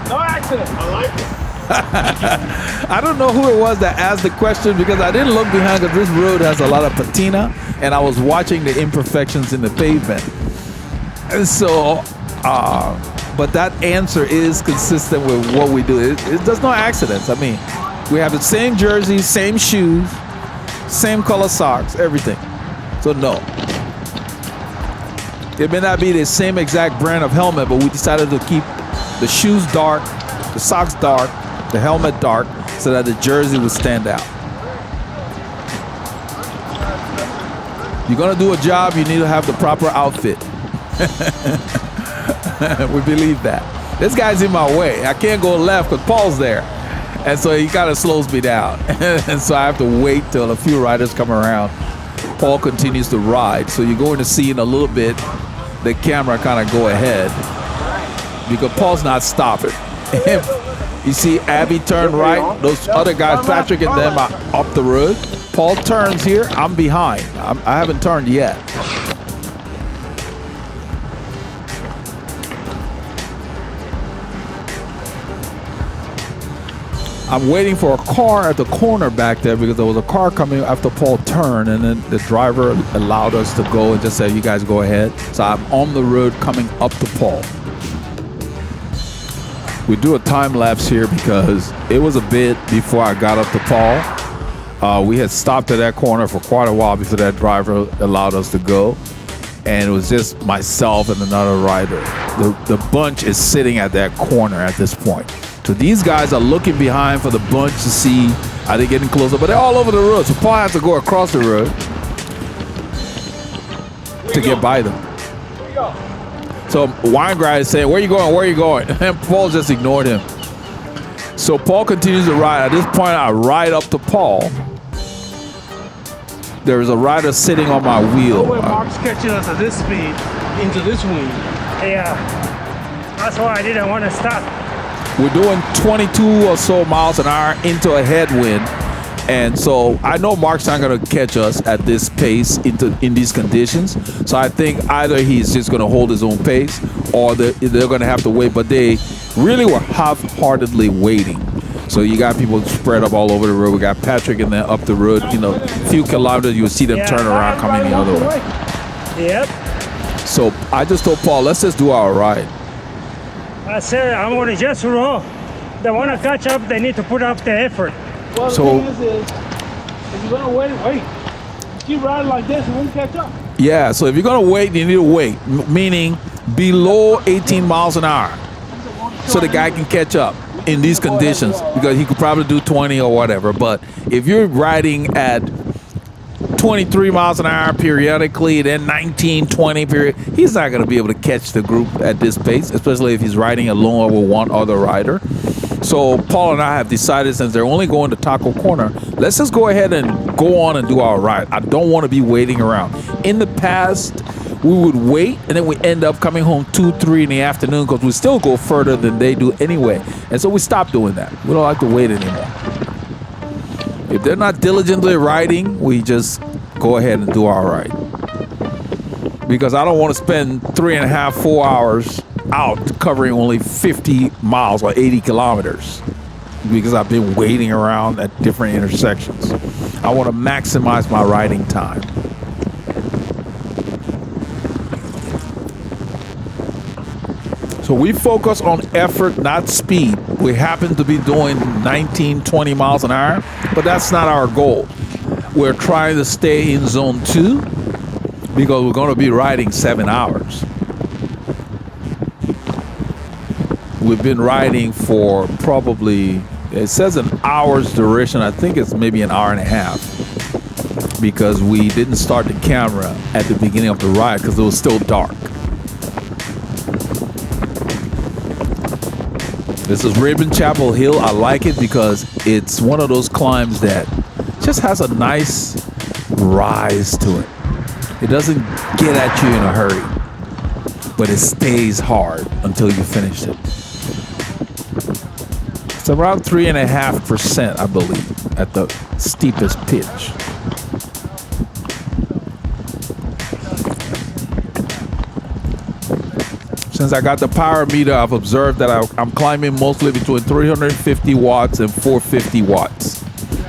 No accident. I like it. I don't know who it was that asked the question because I didn't look behind because this road has a lot of patina and I was watching the imperfections in the pavement. And so, but that answer is consistent with what we do. There's no accidents. I mean, we have the same jerseys, same shoes, same color socks, everything. So no. It may not be the same exact brand of helmet, but we decided to keep the shoes dark, the socks dark, the helmet dark, so that the jersey would stand out. You're gonna do a job, you need to have the proper outfit. We believe that. This guy's in my way. I can't go left because Paul's there. And so he kind of slows me down. And so I have to wait till a few riders come around. Paul continues to ride. So you're going to see in a little bit the camera kind of go ahead because Paul's not stopping. You see Abby turn right. Those other guys, Patrick and them, are up the road. Paul turns here. I'm behind. I haven't turned yet. I'm waiting for a car at the corner back there because there was a car coming after Paul turned, and then the driver allowed us to go and just said, you guys go ahead. So I'm on the road coming up to Paul. We do a time lapse here because it was a bit before I got up to Paul. We had stopped at that corner for quite a while before that driver allowed us to go. And it was just myself and another rider. The bunch is sitting at that corner at this point. So these guys are looking behind for the bunch to see are they getting closer, but they're all over the road. So Paul has to go across the road to get by them. So Weingrad is saying, where you going, where you going? And Paul just ignored him. So Paul continues to ride. At this point, I ride up to Paul. There is a rider sitting on my wheel. No way Mark's catching us at this speed into this wing. Yeah, that's why I didn't want to stop. We're doing 22 or so miles an hour into a headwind. And so I know Mark's not going to catch us at this pace in these conditions. So I think either he's just going to hold his own pace or they're going to have to wait. But they really were half-heartedly waiting. So you got people spread up all over the road. We got Patrick and then up the road, a few kilometers, you'll see them turn around coming the other way. Yep. So I just told Paul, let's just do our ride. I said I'm going to just roll. They want to catch up, they need to put up the effort. Well, the So- thing is, if you're gonna wait. Keep riding like this, and won't catch up. Yeah, so if you're going to wait, you need to wait, meaning below 18 miles an hour so the guy can catch up in these conditions because he could probably do 20 or whatever. But if you're riding at 23 miles an hour periodically, then 19, 20 period, he's not going to be able to catch the group at this pace, especially if he's riding alone or with one other rider. So Paul and I have decided, since they're only going to Taco Corner, let's just go ahead and go on and do our ride. I don't want to be waiting around. In the past, we would wait and then we end up coming home 2, 3 in the afternoon because we still go further than they do anyway. And so we stopped doing that. We don't like to wait anymore. If they're not diligently riding, we just go ahead and do our ride. Because I don't want to spend 3.5, 4 hours out covering only 50 miles or 80 kilometers because I've been waiting around at different intersections. I want to maximize my riding time. So we focus on effort, not speed. We happen to be doing 19, 20 miles an hour, but that's not our goal. We're trying to stay in zone 2 because we're going to be riding 7 hours. We've been riding for probably, it says an hour's duration. I think it's maybe an hour and a half because we didn't start the camera at the beginning of the ride because it was still dark. This is Rabon Chapel Hill. I like it because it's one of those climbs that just has a nice rise to it. It doesn't get at you in a hurry, but it stays hard until you finish it. It's around 3.5%, I believe, at the steepest pitch. Since I got the power meter, I've observed that I'm climbing mostly between 350 watts and 450 watts.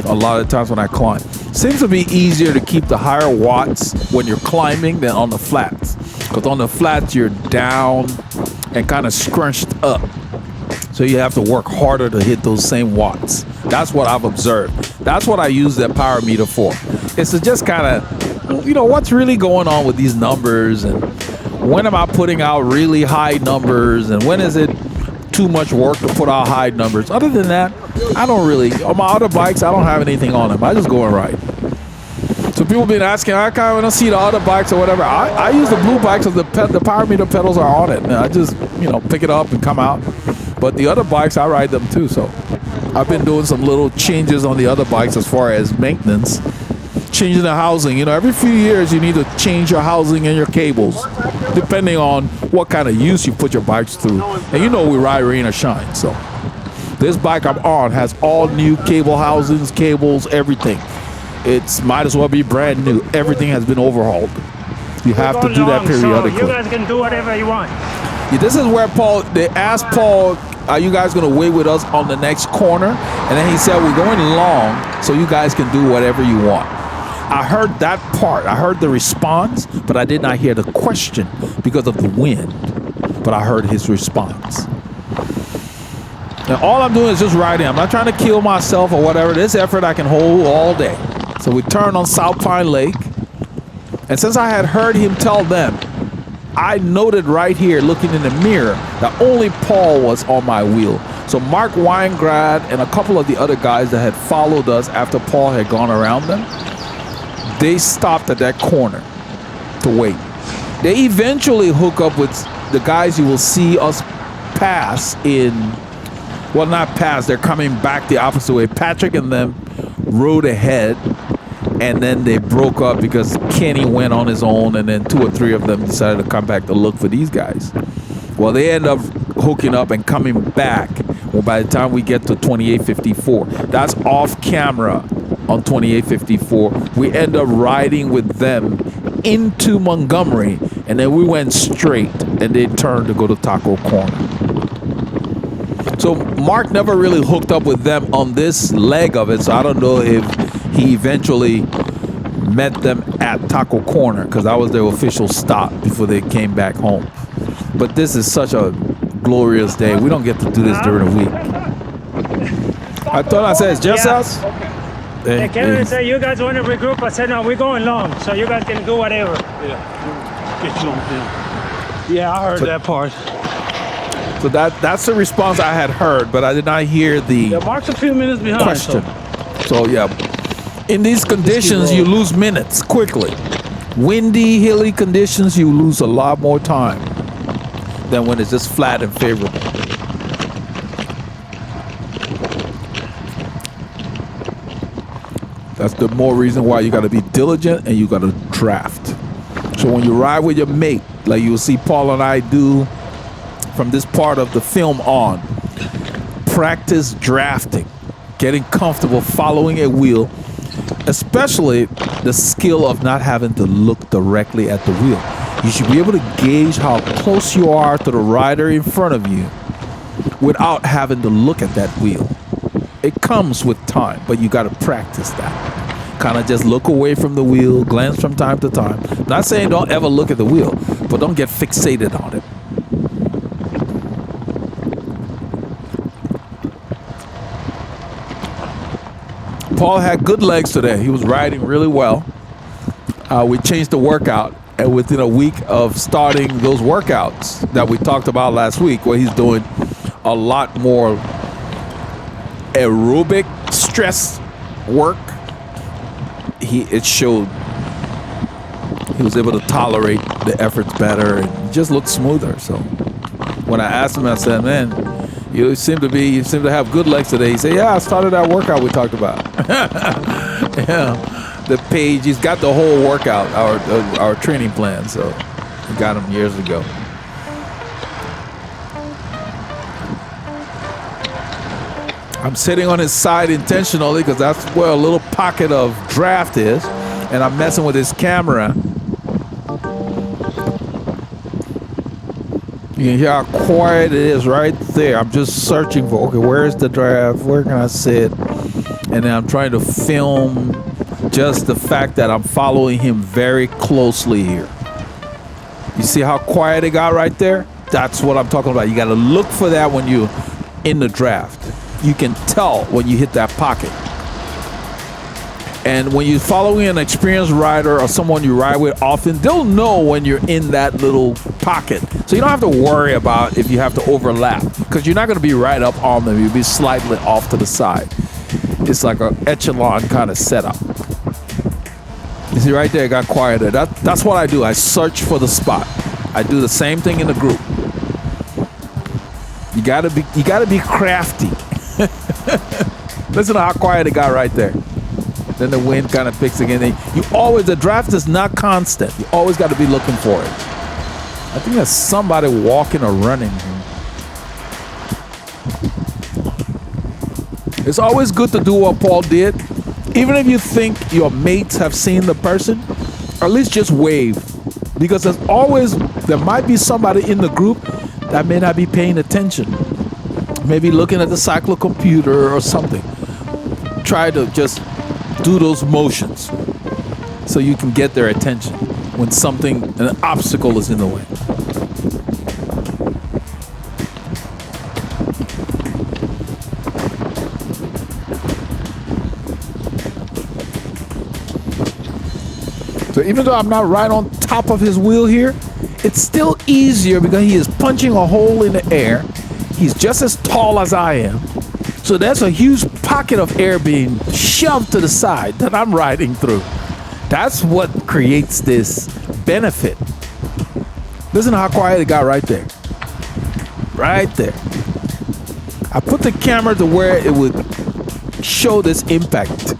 A lot of times when I climb. Seems to be easier to keep the higher watts when you're climbing than on the flats. Because on the flats, you're down and kind of scrunched up. So you have to work harder to hit those same watts. That's what I've observed. That's what I use that power meter for. It's to just kind of, you know, what's really going on with these numbers, and when am I putting out really high numbers, and when is it too much work to put out high numbers. Other than that, I don't really, on my other bikes, I don't have anything on them. I just go and ride. So people have been asking, I kind of don't see the other bikes or whatever. I use the blue bikes, so the power meter pedals are on it. And I just, you know, pick it up and come out. But the other bikes, I ride them too. So I've been doing some little changes on the other bikes as far as maintenance. Changing the housing. You know, every few years you need to change your housing and your cables, depending on what kind of use you put your bikes through. And you know we ride rain or shine. So this bike I'm on has all new cable housings, cables, everything. It's might as well be brand new. Everything has been overhauled. You have to do that periodically. So you guys can do whatever you want. Yeah, this is where Paul, they asked Paul, are you guys going to wait with us on the next corner? And then he said, we're going long, so you guys can do whatever you want. I heard that part. I heard the response, but I did not hear the question because of the wind. But I heard his response. Now, all I'm doing is just riding. I'm not trying to kill myself or whatever. This effort I can hold all day. So we turned on South Pine Lake. And since I had heard him tell them, I noted right here, looking in the mirror, that only Paul was on my wheel. So Mark Weingrad and a couple of the other guys that had followed us after Paul had gone around them, they stopped at that corner to wait. They eventually hook up with the guys you will see us pass in, well, not pass, they're coming back the opposite way. Patrick and them rode ahead, and then they broke up because Kenny went on his own, and then 2 or 3 of them decided to come back to look for these guys. Well, they end up hooking up and coming back. Well, by the time we get to 2854, that's off camera on 2854. We end up riding with them into Montgomery, and then we went straight, and they turned to go to Taco Corner. So Mark never really hooked up with them on this leg of it, so I don't know if he eventually met them at Taco Corner, because that was their official stop before they came back home. But this is such a glorious day. We don't get to do this during the week. I thought I said it's just us. They came and said, you guys want to regroup? I said, no, we're going long, so you guys can do whatever. Yeah, get you on film. Yeah, I heard that part. So that's the response I had heard, but I did not hear the Yeah, Mark's a few minutes behind. question. So yeah, in these conditions, you lose minutes quickly. Windy, hilly conditions, you lose a lot more time than when it's just flat and favorable. That's the more reason why you got to be diligent and you got to draft. So when you ride with your mate, like you'll see Paul and I do from this part of the film on, practice drafting, getting comfortable following a wheel, especially the skill of not having to look directly at the wheel. You should be able to gauge how close you are to the rider in front of you without having to look at that wheel. It comes with time, but you got to practice that. Kind of just look away from the wheel, glance from time to time. Not saying don't ever look at the wheel, but don't get fixated on it. Paul had good legs today. He was riding really well. We changed the workout, and within a week of starting those workouts that we talked about last week, where he's doing a lot more aerobic stress work, it showed he was able to tolerate the efforts better and just looked smoother. So when I asked him, I said, man, you seem to have good legs today. He said, yeah, I started that workout we talked about. Yeah, the page, he's got the whole workout, our training plan. So we got him years ago. I'm sitting on his side intentionally because that's where a little pocket of draft is, and I'm messing with his camera. You can hear how quiet it is right there. I'm just searching for, okay, where's the draft? Where can I sit? And then I'm trying to film just the fact that I'm following him very closely here. You see how quiet it got right there? That's what I'm talking about. You got to look for that when you're in the draft. You can tell when you hit that pocket. And when you're following an experienced rider or someone you ride with often, they'll know when you're in that little pocket. So you don't have to worry about if you have to overlap, because you're not going to be right up on them. You'll be slightly off to the side. It's like an echelon kind of setup. You see right there, it got quieter. That's what I do. I search for the spot. I do the same thing in the group. You gotta be crafty. Listen to how quiet it got right there. Then the wind kind of picks again. The draft is not constant. You always got to be looking for it. I think there's somebody walking or running here. It's always good to do what Paul did. Even if you think your mates have seen the person, or at least just wave. Because there might be somebody in the group that may not be paying attention. Maybe looking at the cyclo computer or something. Try to just do those motions so you can get their attention when an obstacle is in the way. So even though I'm not right on top of his wheel here, it's still easier because he is punching a hole in the air. He's just as tall as I am. So that's a huge pocket of air being shoved to the side that I'm riding through. That's what creates this benefit. Listen to how quiet it got right there. Right there. I put the camera to where it would show this impact.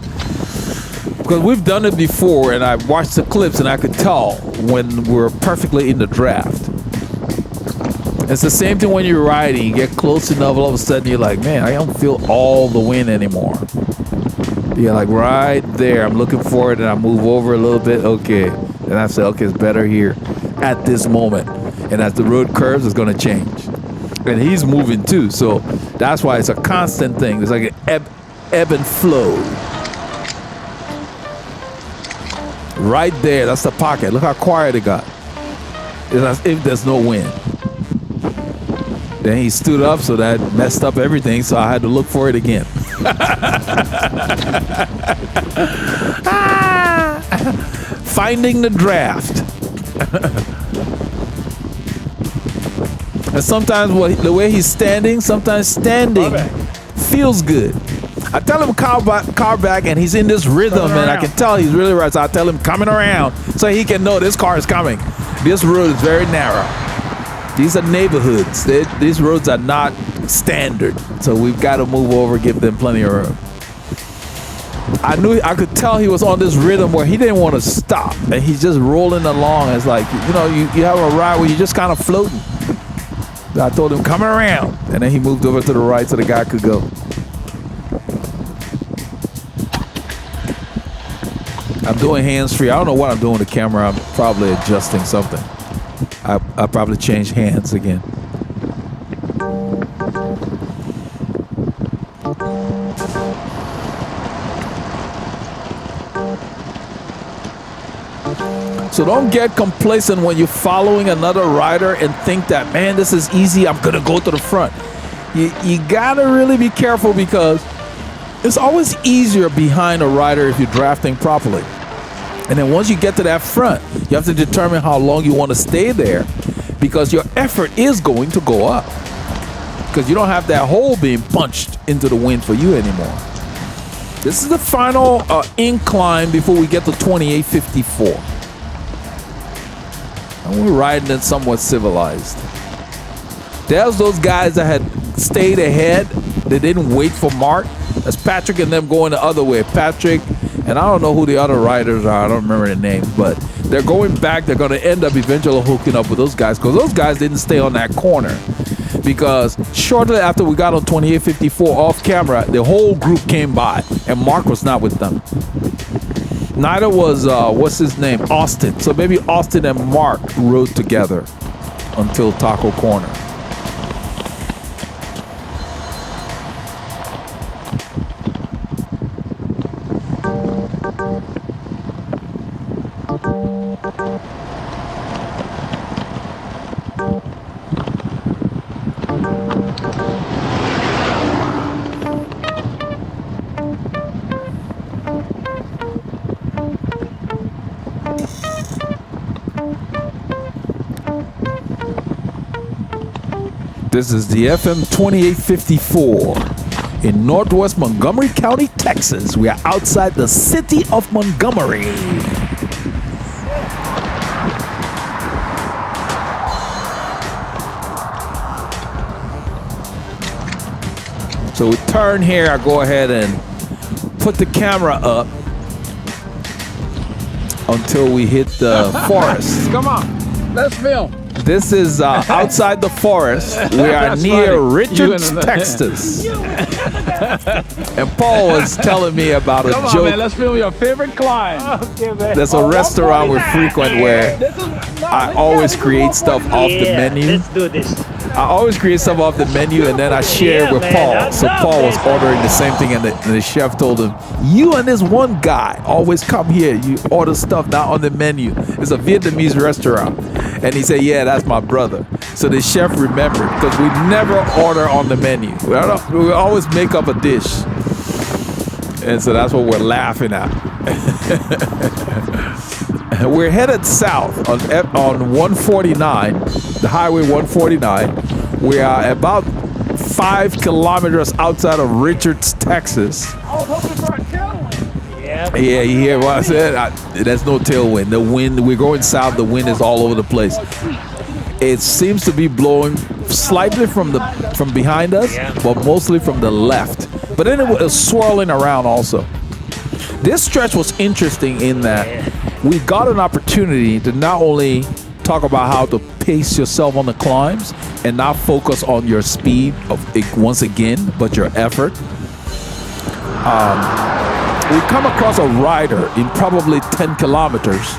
Because we've done it before, and I watched the clips and I could tell when we're perfectly in the draft. It's the same thing when you're riding. You get close enough, all of a sudden you're like, man, I don't feel all the wind anymore. You're like right there. I'm looking for it, and I move over a little bit. Okay. And I say, okay, it's better here at this moment. And as the road curves, it's going to change. And he's moving too. So that's why it's a constant thing. It's like an ebb and flow. Right there. That's the pocket. Look how quiet it got. It's as if there's no wind. Then he stood up, so that messed up everything, so I had to look for it again. Finding the draft. And sometimes the way he's standing, feels good. I tell him car back, and he's in this rhythm, and I can tell he's really right. So I tell him coming around so he can know this car is coming. This road is very narrow. These are neighborhoods. These roads are not standard. So we've got to move over, give them plenty of room. I could tell he was on this rhythm where he didn't want to stop. And he's just rolling along. It's like, you have a ride where you're just kind of floating. So I told him, coming around. And then he moved over to the right so the guy could go. I'm doing hands-free. I don't know what I'm doing with the camera. I'm probably adjusting something. I'll probably change hands again. So don't get complacent when you're following another rider and think that, man, this is easy. I'm going to go to the front. You got to really be careful because it's always easier behind a rider if you're drafting properly. And then once you get to that front, you have to determine how long you want to stay there because your effort is going to go up because you don't have that hole being punched into the wind for you anymore. This is the final incline before we get to 2854. And we're riding it somewhat civilized. There's those guys that had stayed ahead. They didn't wait for Mark. That's Patrick and them going the other way. Patrick, and I don't know who the other riders are. I don't remember their names, but they're going back. They're going to end up eventually hooking up with those guys because those guys didn't stay on that corner. Because shortly after we got on 2854 off camera, the whole group came by, and Mark was not with them. Neither was, what's his name, Austin. So maybe Austin and Mark rode together. until Taco Corner. This is the FM 2854 in Northwest Montgomery County, Texas. We are outside the city of Montgomery. So we turn here, I go ahead and put the camera up until we hit the forest. Come on, let's film. This is outside the forest. We are That's near funny. Richards, Texas. And Paul was telling me about a Come on, joke. man, let's film your favorite climb. Okay, man. There's a restaurant we frequent where I always create stuff off the menu. Let's do this. I always create stuff off the menu and then I share it with man, Paul. I So love Paul was this. ordering the same thing and the chef told him, you and this one guy always come here. You order stuff not on the menu. It's a Vietnamese restaurant. And he said, yeah, that's my brother. So the chef remembered because we never order on the menu. We always make up a dish. And so that's what we're laughing at. We're headed south on 149, the highway 149. We are about 5 kilometers outside of Richards, Texas. I was hoping for a tailwind. Yeah. Yeah, you hear what I said? There's no tailwind. The wind, we're going south, the wind is all over the place. It seems to be blowing slightly from behind us, but mostly from the left. But then it was swirling around also. This stretch was interesting in that we got an opportunity to not only talk about how to pace yourself on the climbs and not focus on your speed once again, but your effort. We come across a rider in probably 10 kilometers,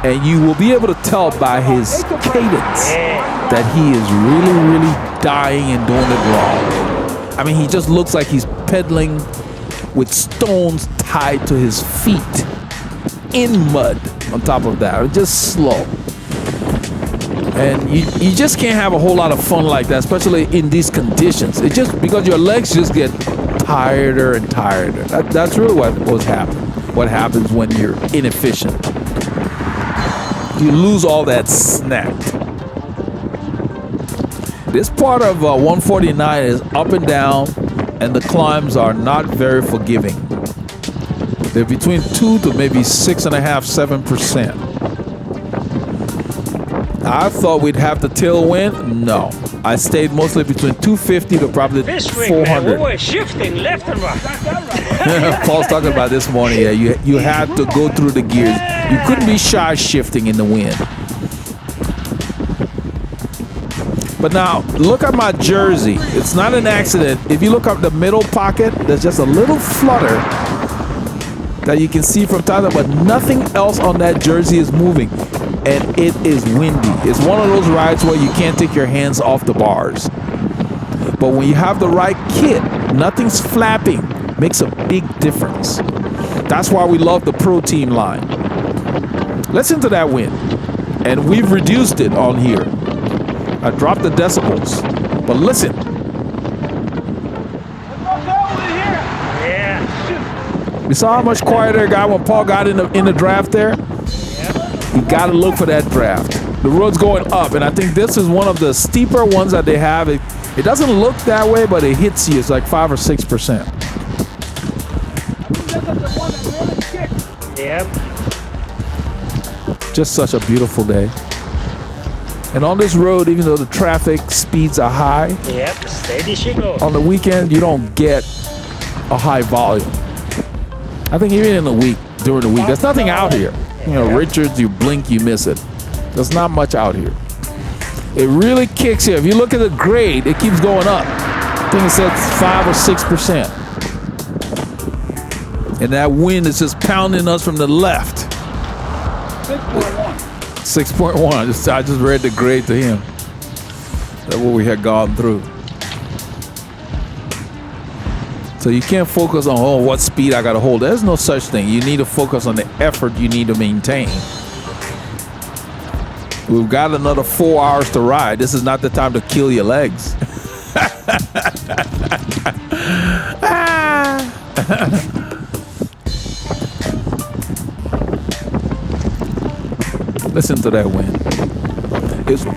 and you will be able to tell by his cadence that he is really, really dying and doing it wrong. I mean, he just looks like he's pedaling with stones tied to his feet in mud on top of that. Just slow. And you just can't have a whole lot of fun like that, especially in these conditions. It's just because your legs just get tireder and tireder. That's really what happens when you're inefficient. You lose all that snap. This part of 149 is up and down, and the climbs are not very forgiving. They're between 2 to maybe 6.5%, 7%. I thought we'd have the tailwind. No, I stayed mostly between 250 to probably Fishcreek, 400. man, we were shifting left and right. Paul's talking about this morning. Yeah, you had to go through the gears. You couldn't be shy shifting in the wind. But now, look at my jersey. It's not an accident. If you look up the middle pocket, there's just a little flutter that you can see from time to time, but nothing else on that jersey is moving. And it is windy. It's one of those rides where you can't take your hands off the bars. But when you have the right kit, nothing's flapping. Makes a big difference. That's why we love the Pro Team line. Listen to that wind. And we've reduced it on here. I dropped the decibels. But listen. Yeah. You saw how much quieter it got when Paul got in the draft there? You gotta look for that draft. The road's going up, and I think this is one of the steeper ones that they have. It doesn't look that way, but it hits you. It's like 5 or 6%. Yep. Just such a beautiful day. And on this road, even though the traffic speeds are high, Yep. Steady she goes. on the weekend you don't get a high volume. I think even in the week, during the week, there's nothing out here. You know, Richards, you blink, you miss it. There's not much out here. It really kicks here. If you look at the grade, it keeps going up. I think it says 5 or 6%. And that wind is just pounding us from the left. 6.1. 6.1. I just read the grade to him. That's what we had gone through. So you can't focus on, oh, what speed I got to hold. There's no such thing. You need to focus on the effort you need to maintain. We've got another 4 hours to ride. This is not the time to kill your legs. Listen to that wind.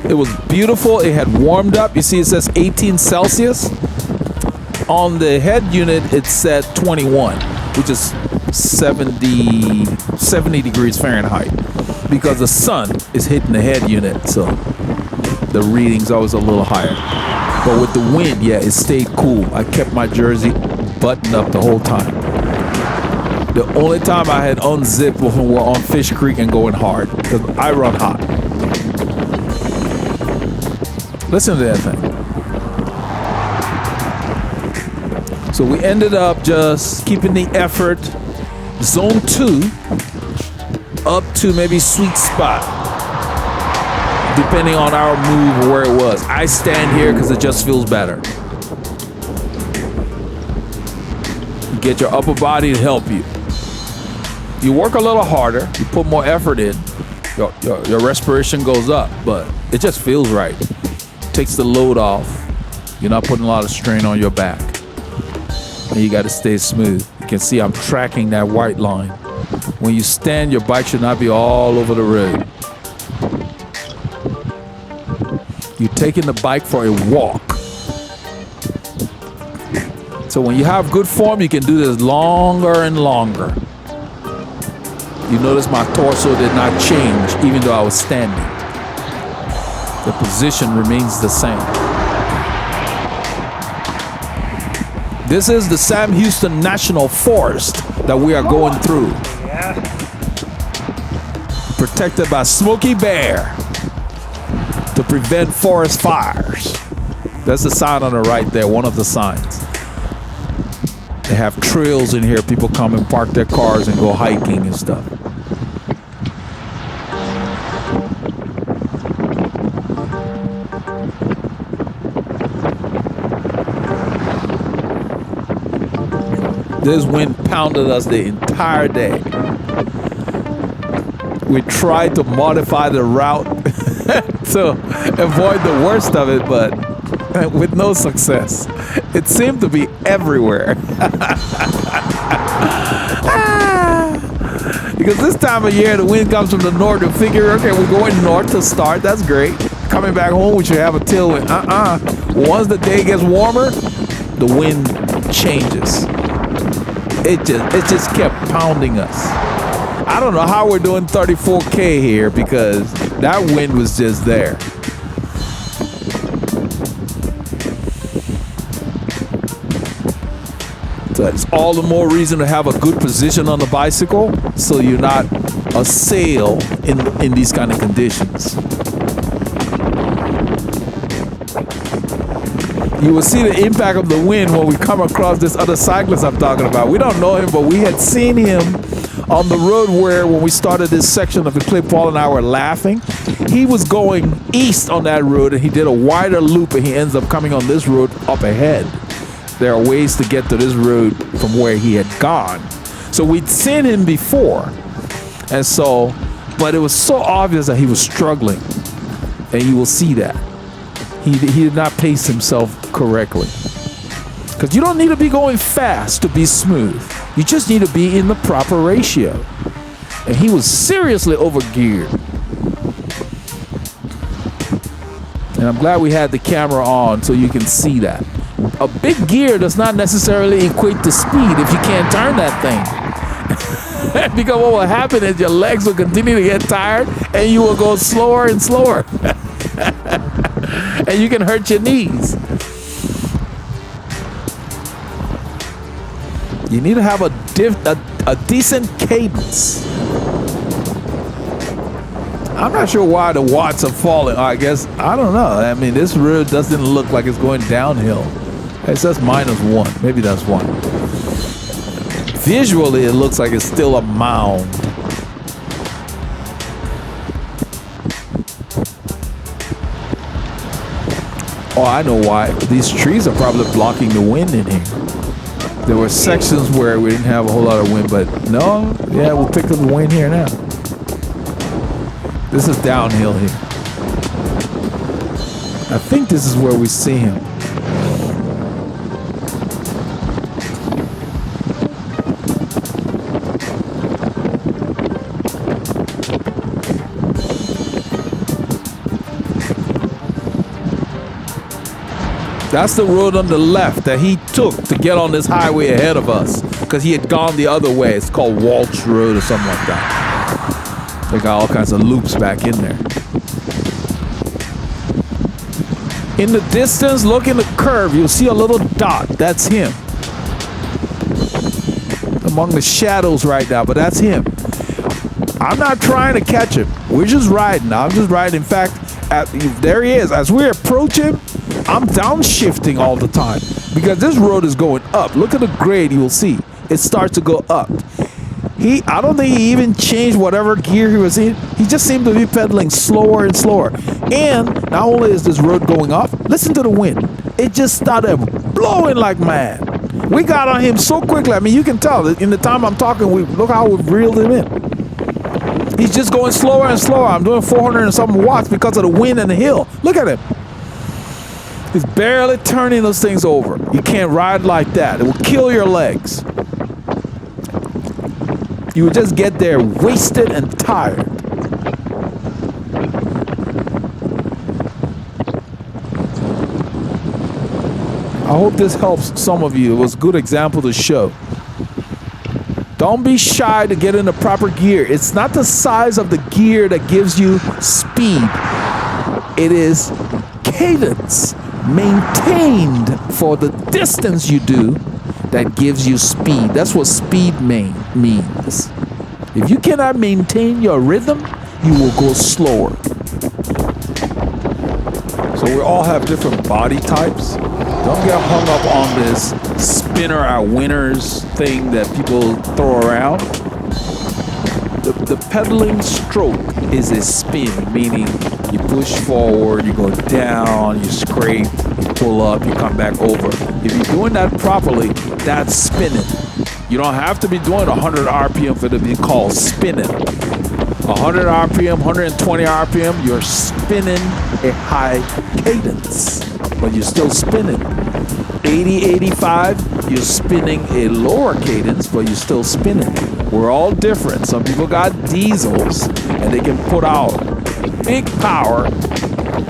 It was beautiful. It had warmed up. You see, it says 18 Celsius. On the head unit, it said 21, which is 70 degrees Fahrenheit, because the sun is hitting the head unit, so the reading's always a little higher. But with the wind, yeah, it stayed cool. I kept my jersey buttoned up the whole time. The only time I had unzipped was when we were on Fish Creek and going hard, because I run hot. Listen to that thing. So we ended up just keeping the effort, zone 2, up to maybe sweet spot, depending on our move or where it was. I stand here because it just feels better. You get your upper body to help you. You work a little harder, you put more effort in, your respiration goes up, but it just feels right. Takes the load off. You're not putting a lot of strain on your back. And you got to stay smooth. You can see I'm tracking that white line. When you stand, your bike should not be all over the road. You're taking the bike for a walk. So when you have good form, you can do this longer and longer. You notice my torso did not change even though I was standing. The position remains the same. This is the Sam Houston National Forest that we are going through. Protected by Smokey Bear to prevent forest fires. That's the sign on the right there, one of the signs. They have trails in here. People come and park their cars and go hiking and stuff. This wind pounded us the entire day. We tried to modify the route to avoid the worst of it, but with no success. It seemed to be everywhere. Because this time of year, the wind comes from the north. You figure, okay, we're going north to start. That's great. Coming back home, we should have a tailwind. Once the day gets warmer, the wind changes. It just kept pounding us. I don't know how we're doing 34K here because that wind was just there. So it's all the more reason to have a good position on the bicycle so you're not a sail in these kind of conditions. You will see the impact of the wind when we come across this other cyclist I'm talking about. We don't know him, but we had seen him on the road where when we started this section of the clip, Paul and I were laughing. He was going east on that road and he did a wider loop and he ends up coming on this road up ahead. There are ways to get to this road from where he had gone. So we'd seen him before. And so, but it was so obvious that he was struggling. And you will see that. He did not pace himself correctly. Because you don't need to be going fast to be smooth. You just need to be in the proper ratio. And he was seriously overgeared. And I'm glad we had the camera on so you can see that. A big gear does not necessarily equate to speed if you can't turn that thing. Because what will happen is your legs will continue to get tired and you will go slower and slower. And you can hurt your knees. You need to have a decent cadence. I'm not sure why the watts are falling. I guess, I don't know. I mean, this road doesn't look like it's going downhill. It says -1. Maybe that's why. Visually, it looks like it's still a mound. Oh, I know why. These trees are probably blocking the wind in here. There were sections where we didn't have a whole lot of wind, but no, yeah, we'll pick up the wind here now. This is downhill here. I think this is where we see him. That's the road on the left that he took to get on this highway ahead of us, because he had gone the other way. It's called Walsh Road or something like that. They got all kinds of loops back in there. In the distance, look in the curve, you'll see a little dot. That's him. Among the shadows right now, but that's him. I'm not trying to catch him. We're just riding. I'm just riding. In fact, there he is. As we approach him, I'm downshifting all the time because this road is going up. Look at the grade, you will see. It starts to go up. I don't think he even changed whatever gear he was in. He just seemed to be pedaling slower and slower. And not only is this road going up, listen to the wind. It just started blowing like mad. We got on him so quickly. I mean, you can tell that in the time I'm talking, look how we've reeled him in. He's just going slower and slower. I'm doing 400 and something watts because of the wind and the hill. Look at him. He's barely turning those things over. You can't ride like that. It will kill your legs. You would just get there wasted and tired. I hope this helps some of you. It was a good example to show. Don't be shy to get in the proper gear. It's not the size of the gear that gives you speed. It is cadence maintained for the distance you do that gives you speed. That's what speed means. If you cannot maintain your rhythm, you will go slower. So we all have different body types. Don't get hung up on this spinner our winners thing that people throw around. The pedaling stroke is a spin, meaning you push forward, you go down, you scrape, you pull up, you come back over. If you're doing that properly, that's spinning. You don't have to be doing 100 RPM for it to be called spinning. 100 RPM, 120 RPM, you're spinning a high cadence, but you're still spinning. 80, 85, you're spinning a lower cadence, but you're still spinning. We're all different. Some people got diesels, and they can put out big power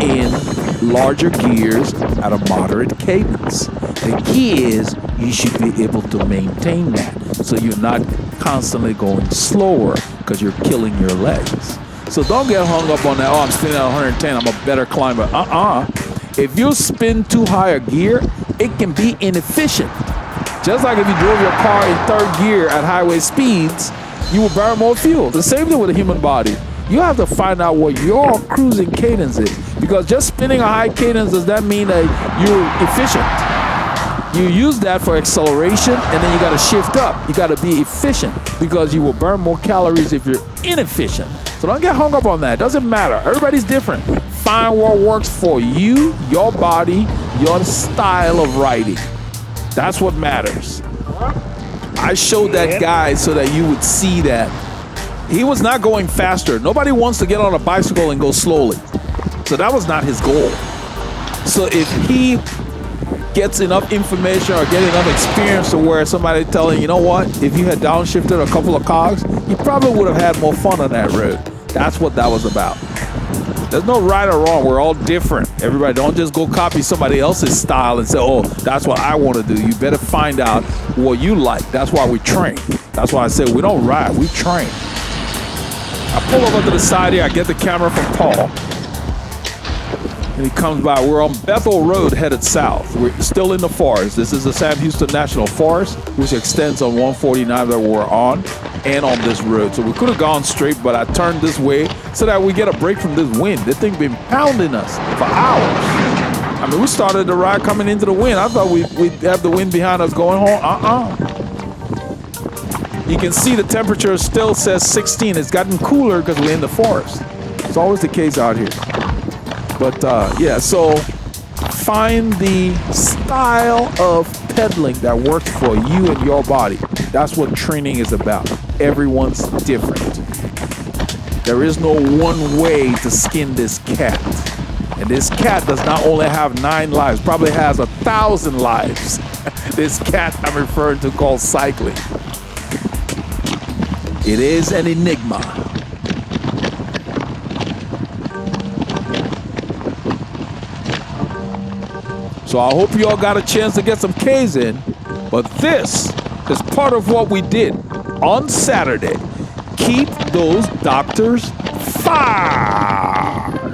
in larger gears at a moderate cadence. The key is you should be able to maintain that, so you're not constantly going slower because you're killing your legs. So don't get hung up on that, oh, I'm spinning at 110, I'm a better climber. If you spin too high a gear, it can be inefficient. Just like if you drove your car in third gear at highway speeds, you will burn more fuel. The same thing with the human body. You have to find out what your cruising cadence is, because just spinning a high cadence, does that mean that you're efficient? You use that for acceleration, and then you got to shift up. You got to be efficient, because you will burn more calories if you're inefficient. So don't get hung up on that. It doesn't matter. Everybody's different. Find what works for you, your body, your style of riding. That's what matters. I showed that guy so that you would see that he was not going faster. Nobody wants to get on a bicycle and go slowly. So that was not his goal. So if he gets enough information or get enough experience to where somebody telling, you know what, if you had downshifted a couple of cogs, you probably would have had more fun on that road. That's what that was about. There's no right or wrong. We're all different. Everybody, don't just go copy somebody else's style and say, oh, that's what I want to do. You better find out what you like. That's why we train. That's why I say we don't ride, we train. I pull over to the side here. I get the camera from Paul. And he comes by. We're on Bethel Road headed south. We're still in the forest. This is the Sam Houston National Forest, which extends on 149 that we're on and on this road. So we could have gone straight, but I turned this way so that we get a break from this wind. This thing been pounding us for hours. I mean, we started the ride coming into the wind. I thought we'd have the wind behind us going home. You can see the temperature still says 16. It's gotten cooler because we're in the forest. It's always the case out here. But yeah, so find the style of pedaling that works for you and your body. That's what training is about. Everyone's different. There is no one way to skin this cat. And this cat does not only have 9 lives, probably has 1,000 lives. This cat I'm referring to called cycling. It is an enigma. So I hope you all got a chance to get some K's in, but this is part of what we did on Saturday. Keep those doctors far.